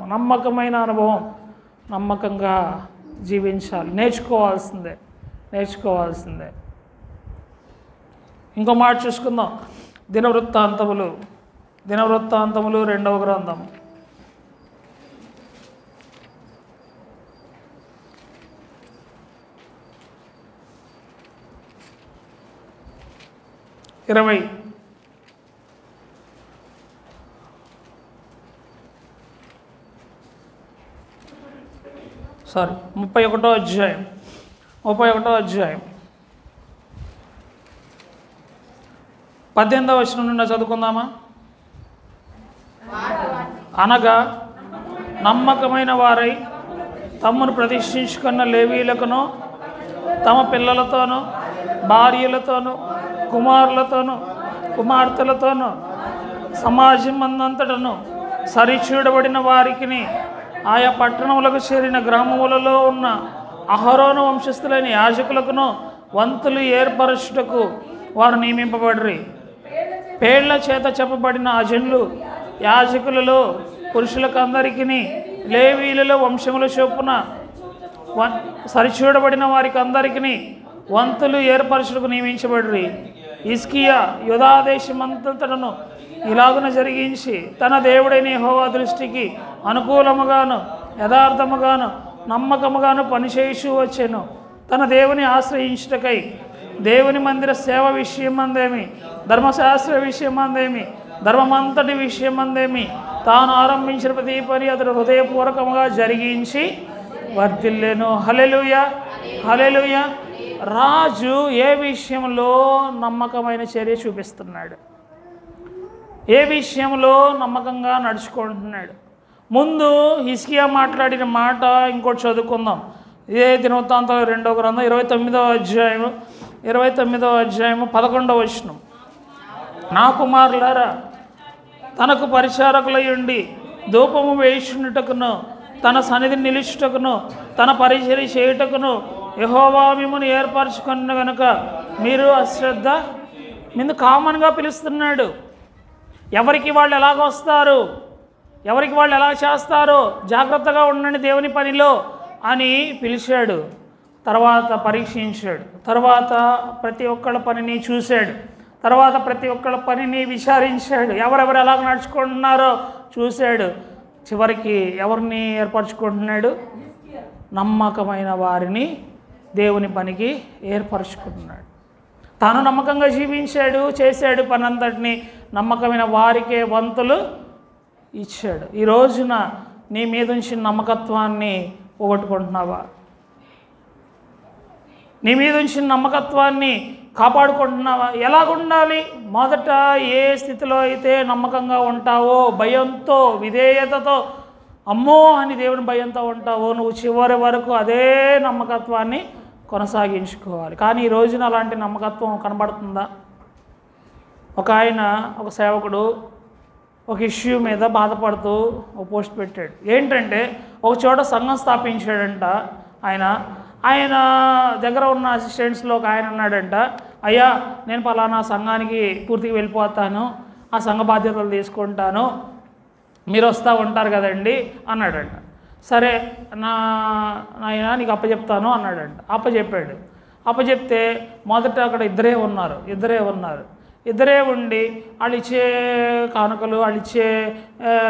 నమ్మకంగా జీవించాలి. నేర్చుకోవాల్సిందే. ఇంకో మాట చూసుకుందాం. దినవృత్తాంతములు 2వ గ్రంథం 31వ అధ్యాయం 18వ వచనం నుండి చదువుకుందామా? అనగా నమ్మకమైన వారై తమ్మును ప్రతిష్ఠించుకున్న లేవీయులకును తమ పిల్లలతోనూ భార్యలతోనూ కుమార్తెలతోనూ సమాజం అందంతటను సరిచూడబడిన వారికిని ఆయా పట్టణములకు చేరిన గ్రామములలో ఉన్న అహరోను వంశస్థులైన యాజకులకును వంతులు ఏర్పరచుటకు వారు నియమింపబడిరి. పేళ్ల చేత చెప్పబడిన ఆ జనులు యాజకులలో పురుషులకందరికీ లేవీయులలో వంశముల చొప్పున సరిచూడబడిన వారికి అందరికీ వంతులు ఏర్పరచుటకు నియమించబడిరి. హిజ్కియా యూదాదేశమంతటను ఇలాగున జరిగించి తన దేవుడైన యెహోవా దృష్టికి అనుకూలముగాను యథార్థముగాను నమ్మకముగాను పనిచేయచూ వచ్చెను. తన దేవుని ఆశ్రయించుటకై దేవుని మందిర సేవ విషయమందేమి, ధర్మశాస్త్ర విషయమందేమి, ధర్మమంతటి విషయమందేమి తాను ఆరంభించిన ప్రతి పని అతడు హృదయపూర్వకముగా జరిగించి వర్ధిల్లెను. హల్లెలూయా. రాజు ఏ విషయంలో నమ్మకమైన చర్య చూపిస్తున్నాడు, ఏ విషయంలో నమ్మకంగా నడుచుకుంటున్నాడు? ముందు హిజ్కియా మాట్లాడిన మాట ఇంకోటి చదువుకుందాం. ఇదే దినవృత్తాంతాలు 2వ గ్రంథం 29వ అధ్యాయం 11వ వచనం. నా కుమారులారా, తనకు పరిచారకులై ఉండి ధూపము వేయుచుటకును తన సన్నిధిని నిలుచుటకును తన పరిచర్య చేయుటకును యెహోవా మిమ్మును ఏర్పరచుకున్న కనుక మీరు అశ్రద్ధ ముందు కామన్గా పిలుస్తున్నాడు. ఎవరికి వాళ్ళు ఎలాగొస్తారు, ఎవరికి వాళ్ళు ఎలా చేస్తారో జాగ్రత్తగా ఉండండి దేవుని పనిలో అని పిలిచాడు. తర్వాత పరీక్షించాడు, తర్వాత ప్రతి ఒక్కళ్ళ పనిని చూశాడు, తర్వాత ప్రతి ఒక్కళ్ళ పనిని విచారించాడు, ఎవరెవరు ఎలాగ నడుచుకుంటున్నారో చూశాడు. చివరికి ఎవరిని ఏర్పరచుకుంటున్నాడు? నమ్మకమైన వారిని దేవుని పనికి ఏర్పరచుకుంటున్నాడు. తాను నమ్మకంగా జీవించాడు, చేశాడు పని అంతటిని. నమ్మకమైన వారికే వంతులు ఇచ్చాడు. ఈ రోజున నీ మీద నుంచి నమ్మకత్వాన్ని పోగొట్టుకుంటున్నావా? నీ మీద నుంచి నమ్మకత్వాన్ని కాపాడుకుంటున్నావా? ఎలాగుండాలి? మొదట ఏ స్థితిలో అయితే నమ్మకంగా ఉంటావో, భయంతో విధేయతతో, అమ్మో అని దేవుని భయంతో ఉంటావో, నువ్వు చివరి వరకు అదే నమ్మకత్వాన్ని కొనసాగించుకోవాలి. కానీ ఈ రోజున అలాంటి నమ్మకత్వం కనబడుతుందా? ఒక సేవకుడు ఒక ఇష్యూ మీద బాధపడుతూ ఒక పోస్ట్ పెట్టాడు. ఏంటంటే ఒక చోట సంఘం స్థాపించాడంట. ఆయన దగ్గర ఉన్న అసిస్టెంట్స్లో ఒక ఆయన అన్నాడంట, అయ్యా నేను పలానా సంఘానికి పూర్తిగా వెళ్ళిపోతాను, ఆ సంఘ బాధ్యతలు తీసుకుంటాను, మీరు వస్తూ ఉంటారు కదండి అన్నాడంట. సరే నాయన నీకు అప్పచెప్తాను అన్నాడంట. అప్పచెప్తే మొదట అక్కడ ఇద్దరే ఉన్నారు. ఇద్దరే ఉండి వాళ్ళు ఇచ్చే కానుకలు, వాళ్ళు ఇచ్చే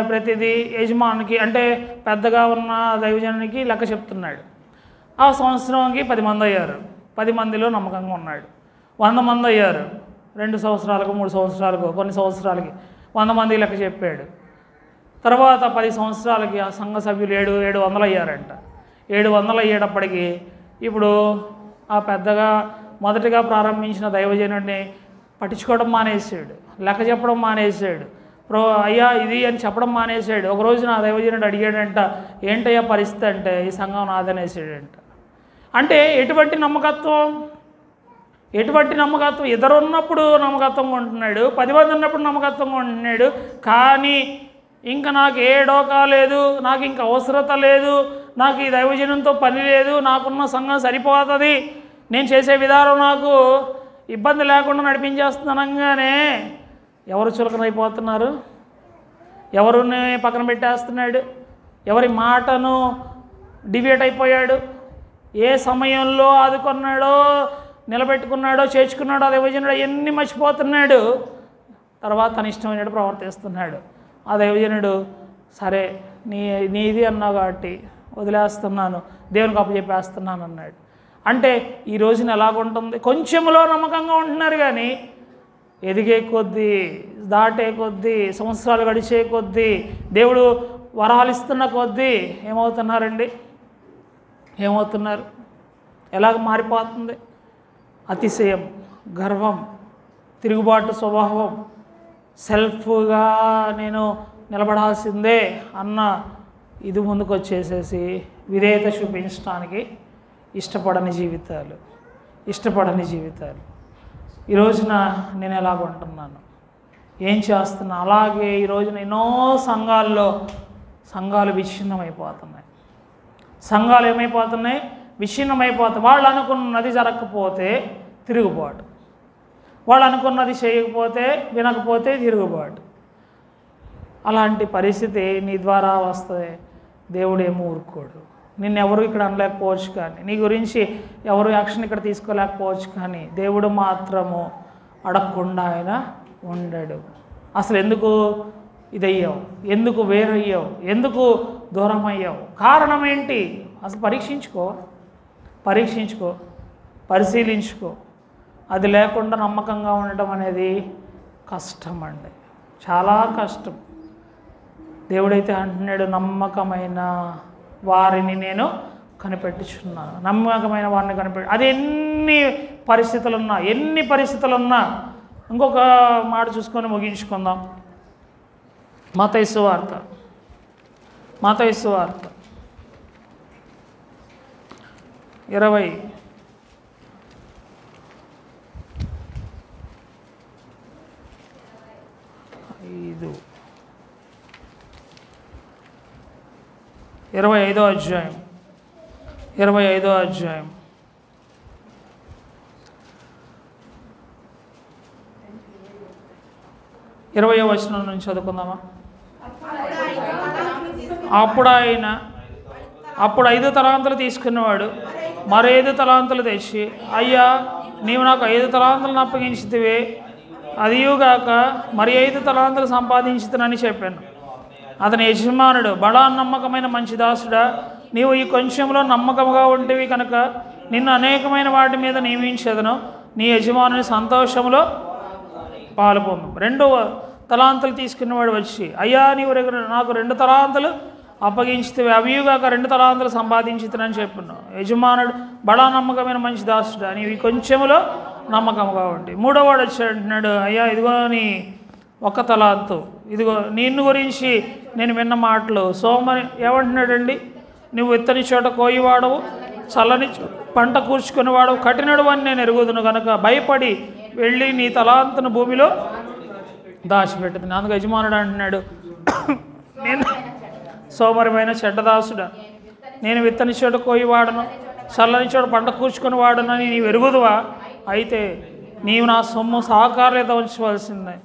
ప్రతిదీ యజమానికి అంటే పెద్దగా ఉన్న దైవజనునికి లెక్క చెప్తున్నాడు. ఆ సంవత్సరంకి 10 మంది అయ్యారు. 10 మందిలో నమ్మకంగా ఉన్నాడు. 100 మంది అయ్యారు. 2 సంవత్సరాలకు 3 సంవత్సరాలకు కొన్ని సంవత్సరాలకి 100 మందికి లెక్క చెప్పాడు. తర్వాత 10 సంవత్సరాలకి ఆ సంఘ సభ్యులు 700 అయ్యారంట. 700 అయ్యేటప్పటికి ఇప్పుడు ఆ పెద్దగా మొదటిగా ప్రారంభించిన దైవజనుడిని పట్టించుకోవడం మానేసాడు, లెక్క చెప్పడం మానేసాడు, అయ్యా ఇది అని చెప్పడం మానేసాడు. ఒకరోజు నా దైవజనుడు అడిగాడంట, ఏంటయ్యా పరిస్థితి అంటే, ఈ సంఘం నాదనేసాడంట. అంటే ఎటువంటి నమ్మకత్వం? ఇద్దరు ఉన్నప్పుడు నమ్మకత్వంగా ఉంటున్నాడు, 10 మంది ఉన్నప్పుడు నమ్మకత్వంగా ఉంటున్నాడు. కానీ ఇంకా నాకు ఏ డోకా లేదు, నాకు ఇంకా అవసరత లేదు, నాకు ఈ దైవజనంతో పని లేదు, నాకున్న సంఘం సరిపోతుంది, నేను చేసే విధానం నాకు ఇబ్బంది లేకుండా నడిపించేస్తున్నానంగానే ఎవరు చులకనైపోతున్నారు? ఎవరిని పక్కన పెట్టేస్తున్నాడు? ఎవరి మాటను డివేట్ అయిపోయాడు? ఏ సమయంలో ఆదుకున్నాడో, నిలబెట్టుకున్నాడో, చేర్చుకున్నాడో, ఆ దైవజనుడు అవన్నీ మర్చిపోతున్నాడు. తర్వాత తన ఇష్టమైనట్టు ప్రవర్తిస్తున్నాడు. ఆ దైవజనుడు సరే నీది అన్నావు కాబట్టి వదిలేస్తున్నాను, దేవునికి అప్పచెప్పేస్తున్నాను అన్నాడు. అంటే ఈ రోజున ఎలాగుంటుంది? కొంచెంలో నమ్మకంగా ఉంటున్నారు కానీ ఎదిగే కొద్దీ, దాటే కొద్దీ, సంవత్సరాలు గడిచే కొద్దీ, దేవుడు వరాలు ఇస్తున్న కొద్దీ ఏమవుతున్నారండి? ఏమవుతున్నారు? ఎలాగ మారిపోతుంది? అతిశయం, గర్వం, తిరుగుబాటు స్వభావం, సెల్ఫ్గా నేను నిలబడాల్సిందే అన్న ఇది ముందుకు వచ్చేసేసి విధేయత చూపించడానికి ఇష్టపడని జీవితాలు. ఈ రోజున నేను ఎలాగుంటున్నాను, ఏం చేస్తున్నా? అలాగే ఈ రోజున ఎన్నో సంఘాలు విచ్ఛిన్నమైపోతున్నాయి. సంఘాలు ఏమైపోతున్నాయి? విచ్ఛిన్నమైపోతాయి. వాళ్ళు అనుకున్నది జరగకపోతే తిరుగుబాటు, వాళ్ళు అనుకున్నది చేయకపోతే, వినకపోతే తిరుగుబాటు. అలాంటి పరిస్థితి నీ ద్వారా వస్తే దేవుడేమో ఊరుకోడు. నిన్నెవరు ఇక్కడ అనలేకపోవచ్చు, కానీ నీ గురించి ఎవరు యాక్షన్ ఇక్కడ తీసుకోలేకపోవచ్చు, కానీ దేవుడు మాత్రము అడగకుండా ఆయన ఉండడు. అసలు ఎందుకు ఇదయ్యావు? ఎందుకు వేరయ్యావు? ఎందుకు దూరం అయ్యావు? కారణం ఏంటి? అసలు పరీక్షించుకో, పరిశీలించుకో. అది లేకుండా నమ్మకంగా ఉండటం అనేది కష్టం అండి, చాలా కష్టం. దేవుడైతే అంటున్నాడు, నమ్మకమైన వారిని నేను కనిపెట్టుచున్నాను. నమ్మకమైన వారిని అది ఎన్ని పరిస్థితులున్నా. ఇంకొక మాట చూసుకొని ముగించుకుందాం. మత్తయి సువార్త 20 25వ అధ్యాయం 20వ వచనం నుంచి చదువుకుందామా? అప్పుడు 5 తలాంతులు తీసుకున్నవాడు మరో 5 తలాంతులు తెచ్చి, అయ్యా నీవు నాకు 5 తలాంతులను అప్పగించితివే, అదియుగాక మరి 5 తలాంతులు సంపాదించుతానని చెప్పాను. అతని యజమానుడు, బడా నమ్మకమైన మంచి దాసుడా, నీవు ఈ కొంచెంలో నమ్మకముగా ఉంటేవి కనుక నిన్ను అనేకమైన వాటి మీద నియమించేదను, నీ యజమానుని సంతోషంలో పాలు పొందు. 2వ తలాంతులు తీసుకున్నవాడు వచ్చి, అయ్యా నీవు నాకు 2 తలాంతులు అప్పగించితే, అవియుగాక 2 తలాంతులు సంపాదించుతానని చెప్పాను. యజమానుడు, బడా నమ్మకమైన మంచి దాసుడా, నీవు ఈ కొంచెంలో నమ్మకముగా ఉండి. 3వ వాడు వచ్చి అంటున్నాడు, అయ్యా ఇదిగో నీ 1 తలాంతు, ఇదిగో నిన్ను గురించి నేను విన్న మాటలు. సోమరి ఏమంటున్నాడండి? నువ్వు విత్తని చోట కోయివాడవు, చల్లని పంట కూర్చుకునేవాడవు, కఠినడు అని నేను ఎరుగుదును కనుక భయపడి వెళ్ళి నీ తలాంతును భూమిలో దాచిపెట్టుతుంది. అందుకు యజమానుడు అంటున్నాడు, నేను సోమరిమైన చెడ్డదాసుడా, నేను విత్తని చోట కోయివాడను, చల్లని చోట పంట కూర్చుకుని వాడనని నీవు ఎరుగుదువా? అయితే నీవు నా సొమ్ము సహకారులతో ఉంచవలసిందే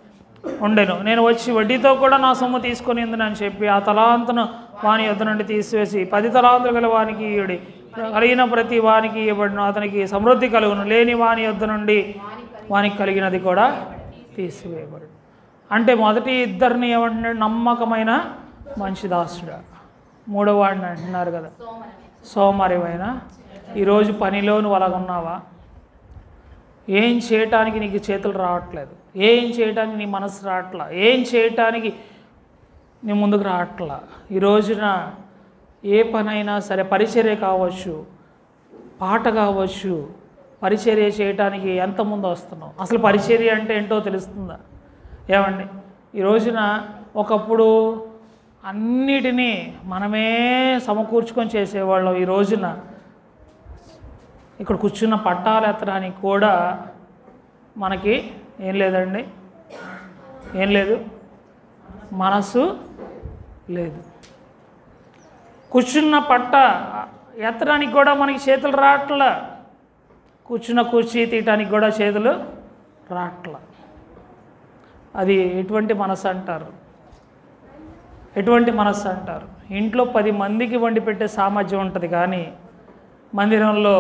ఉండెను. నేను వచ్చి వడ్డీతో కూడా నా సొమ్ము తీసుకొని ఉందని చెప్పి ఆ తలాంతును వాని యొద్ద నుండి తీసివేసి 10 తలాంతులు గల వానికి ఇయ్యుడి, కలిగిన ప్రతి వానికి ఇవ్వబడును, అతనికి సమృద్ధి కలుగును, లేని వాని యొద్ద నుండి వానికి కలిగినది కూడా తీసివేయబడు. అంటే మొదటి ఇద్దరిని ఏమంటున్నాడు? నమ్మకమైన మంచి దాసుడా. 3వ వాడిని అంటున్నారు కదా, సోమరివైన. ఈరోజు పనిలో నువ్వు అలాగున్నావా? ఏం చేయటానికి నీకు చేతులు రావట్లేదు, ఏం చేయటానికి నీ మనసు రావట్లా, ఏం చేయటానికి నీ ముందుకు రావట్లా. ఈ రోజున ఏ పనైనా సరే, పరిచర్య కావచ్చు, పాట కావచ్చు, పరిచర్య చేయటానికి ఎంత ముందు వస్తున్నావు? అసలు పరిచర్య అంటే ఏంటో తెలుస్తుందా? ఏమండి, ఈ రోజున ఒకప్పుడు అన్నిటినీ మనమే సమకూర్చుకొని చేసేవాళ్ళం. ఈ రోజున ఇక్కడ కూర్చున్న పట్టాలు ఎత్తడానికి కూడా మనకి ఏం లేదండి, ఏం లేదు, మనసు లేదు. కూర్చున్న పట్ట ఎత్తడానికి కూడా మనకి చేతులు రావట్లా, కూర్చున్న కుర్చీ తీయటానికి కూడా చేతులు రాట్ల. అది ఎటువంటి మనసు అంటారు? ఎటువంటి మనస్సు అంటారు? ఇంట్లో 10 మందికి వండి పెట్టే సామర్థ్యం ఉంటుంది, కానీ మందిరంలో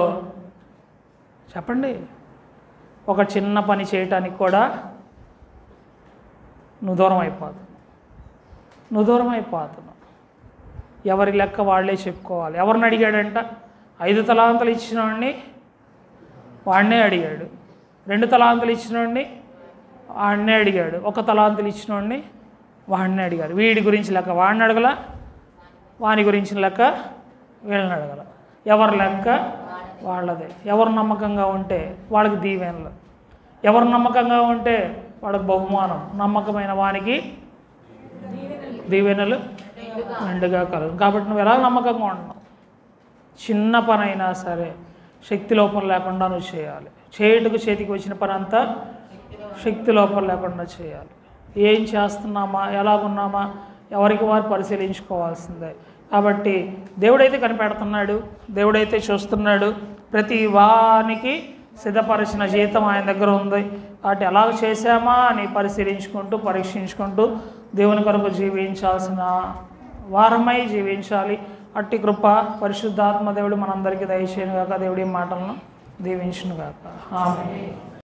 చెప్పండి ఒక చిన్న పని చేయటానికి కూడా నువ్వు దూరం అయిపోతున్నావు. ఎవరి లెక్క వాళ్ళే చెప్పుకోవాలి. ఎవరిని అడిగాడంట? 5 తలాంతులు ఇచ్చినవాడిని వాడినే అడిగాడు, 2 తలాంతులు ఇచ్చినవాడిని వాడినే అడిగాడు, 1 తలాంతులు ఇచ్చినవాడిని వాడిని అడిగారు. వీడి గురించి లెక్క వాడిని అడగల, వాని గురించి లెక్క వీళ్ళని అడగల. ఎవరి లెక్క వాళ్ళదే. ఎవరు నమ్మకంగా ఉంటే వాళ్ళకి దీవెనలు, ఎవరు నమ్మకంగా ఉంటే వాళ్ళకి బహుమానం, నమ్మకమైన వానికి దీవెనలు మెండుగా కలుగు. కాబట్టి నువ్వు ఎలా నమ్మకంగా ఉంటున్నావు? చిన్న పని అయినా సరే శక్తి లోపం లేకుండా నువ్వు చేయాలి. చేతికి వచ్చిన పని అంతా శక్తి లోపం లేకుండా చేయాలి. ఏం చేస్తున్నామా, ఎలాగున్నామా, ఎవరికి వారు పరిశీలించుకోవాల్సిందే. కాబట్టి దేవుడైతే కనిపెడుతున్నాడు, దేవుడైతే చూస్తున్నాడు. ప్రతి వానికి సిద్ధపరిచిన జీతం ఆయన దగ్గర ఉంది. వాటి ఎలా చేశామా అని పరిశీలించుకుంటూ పరీక్షించుకుంటూ దేవుని కొరకు జీవించాల్సిన వారమై జీవించాలి. అట్టి కృప పరిశుద్ధాత్మ దేవుడు మనందరికీ దయచేయును గాక. దేవుడి మాటలను దీవించును గాక. ఆమేన్.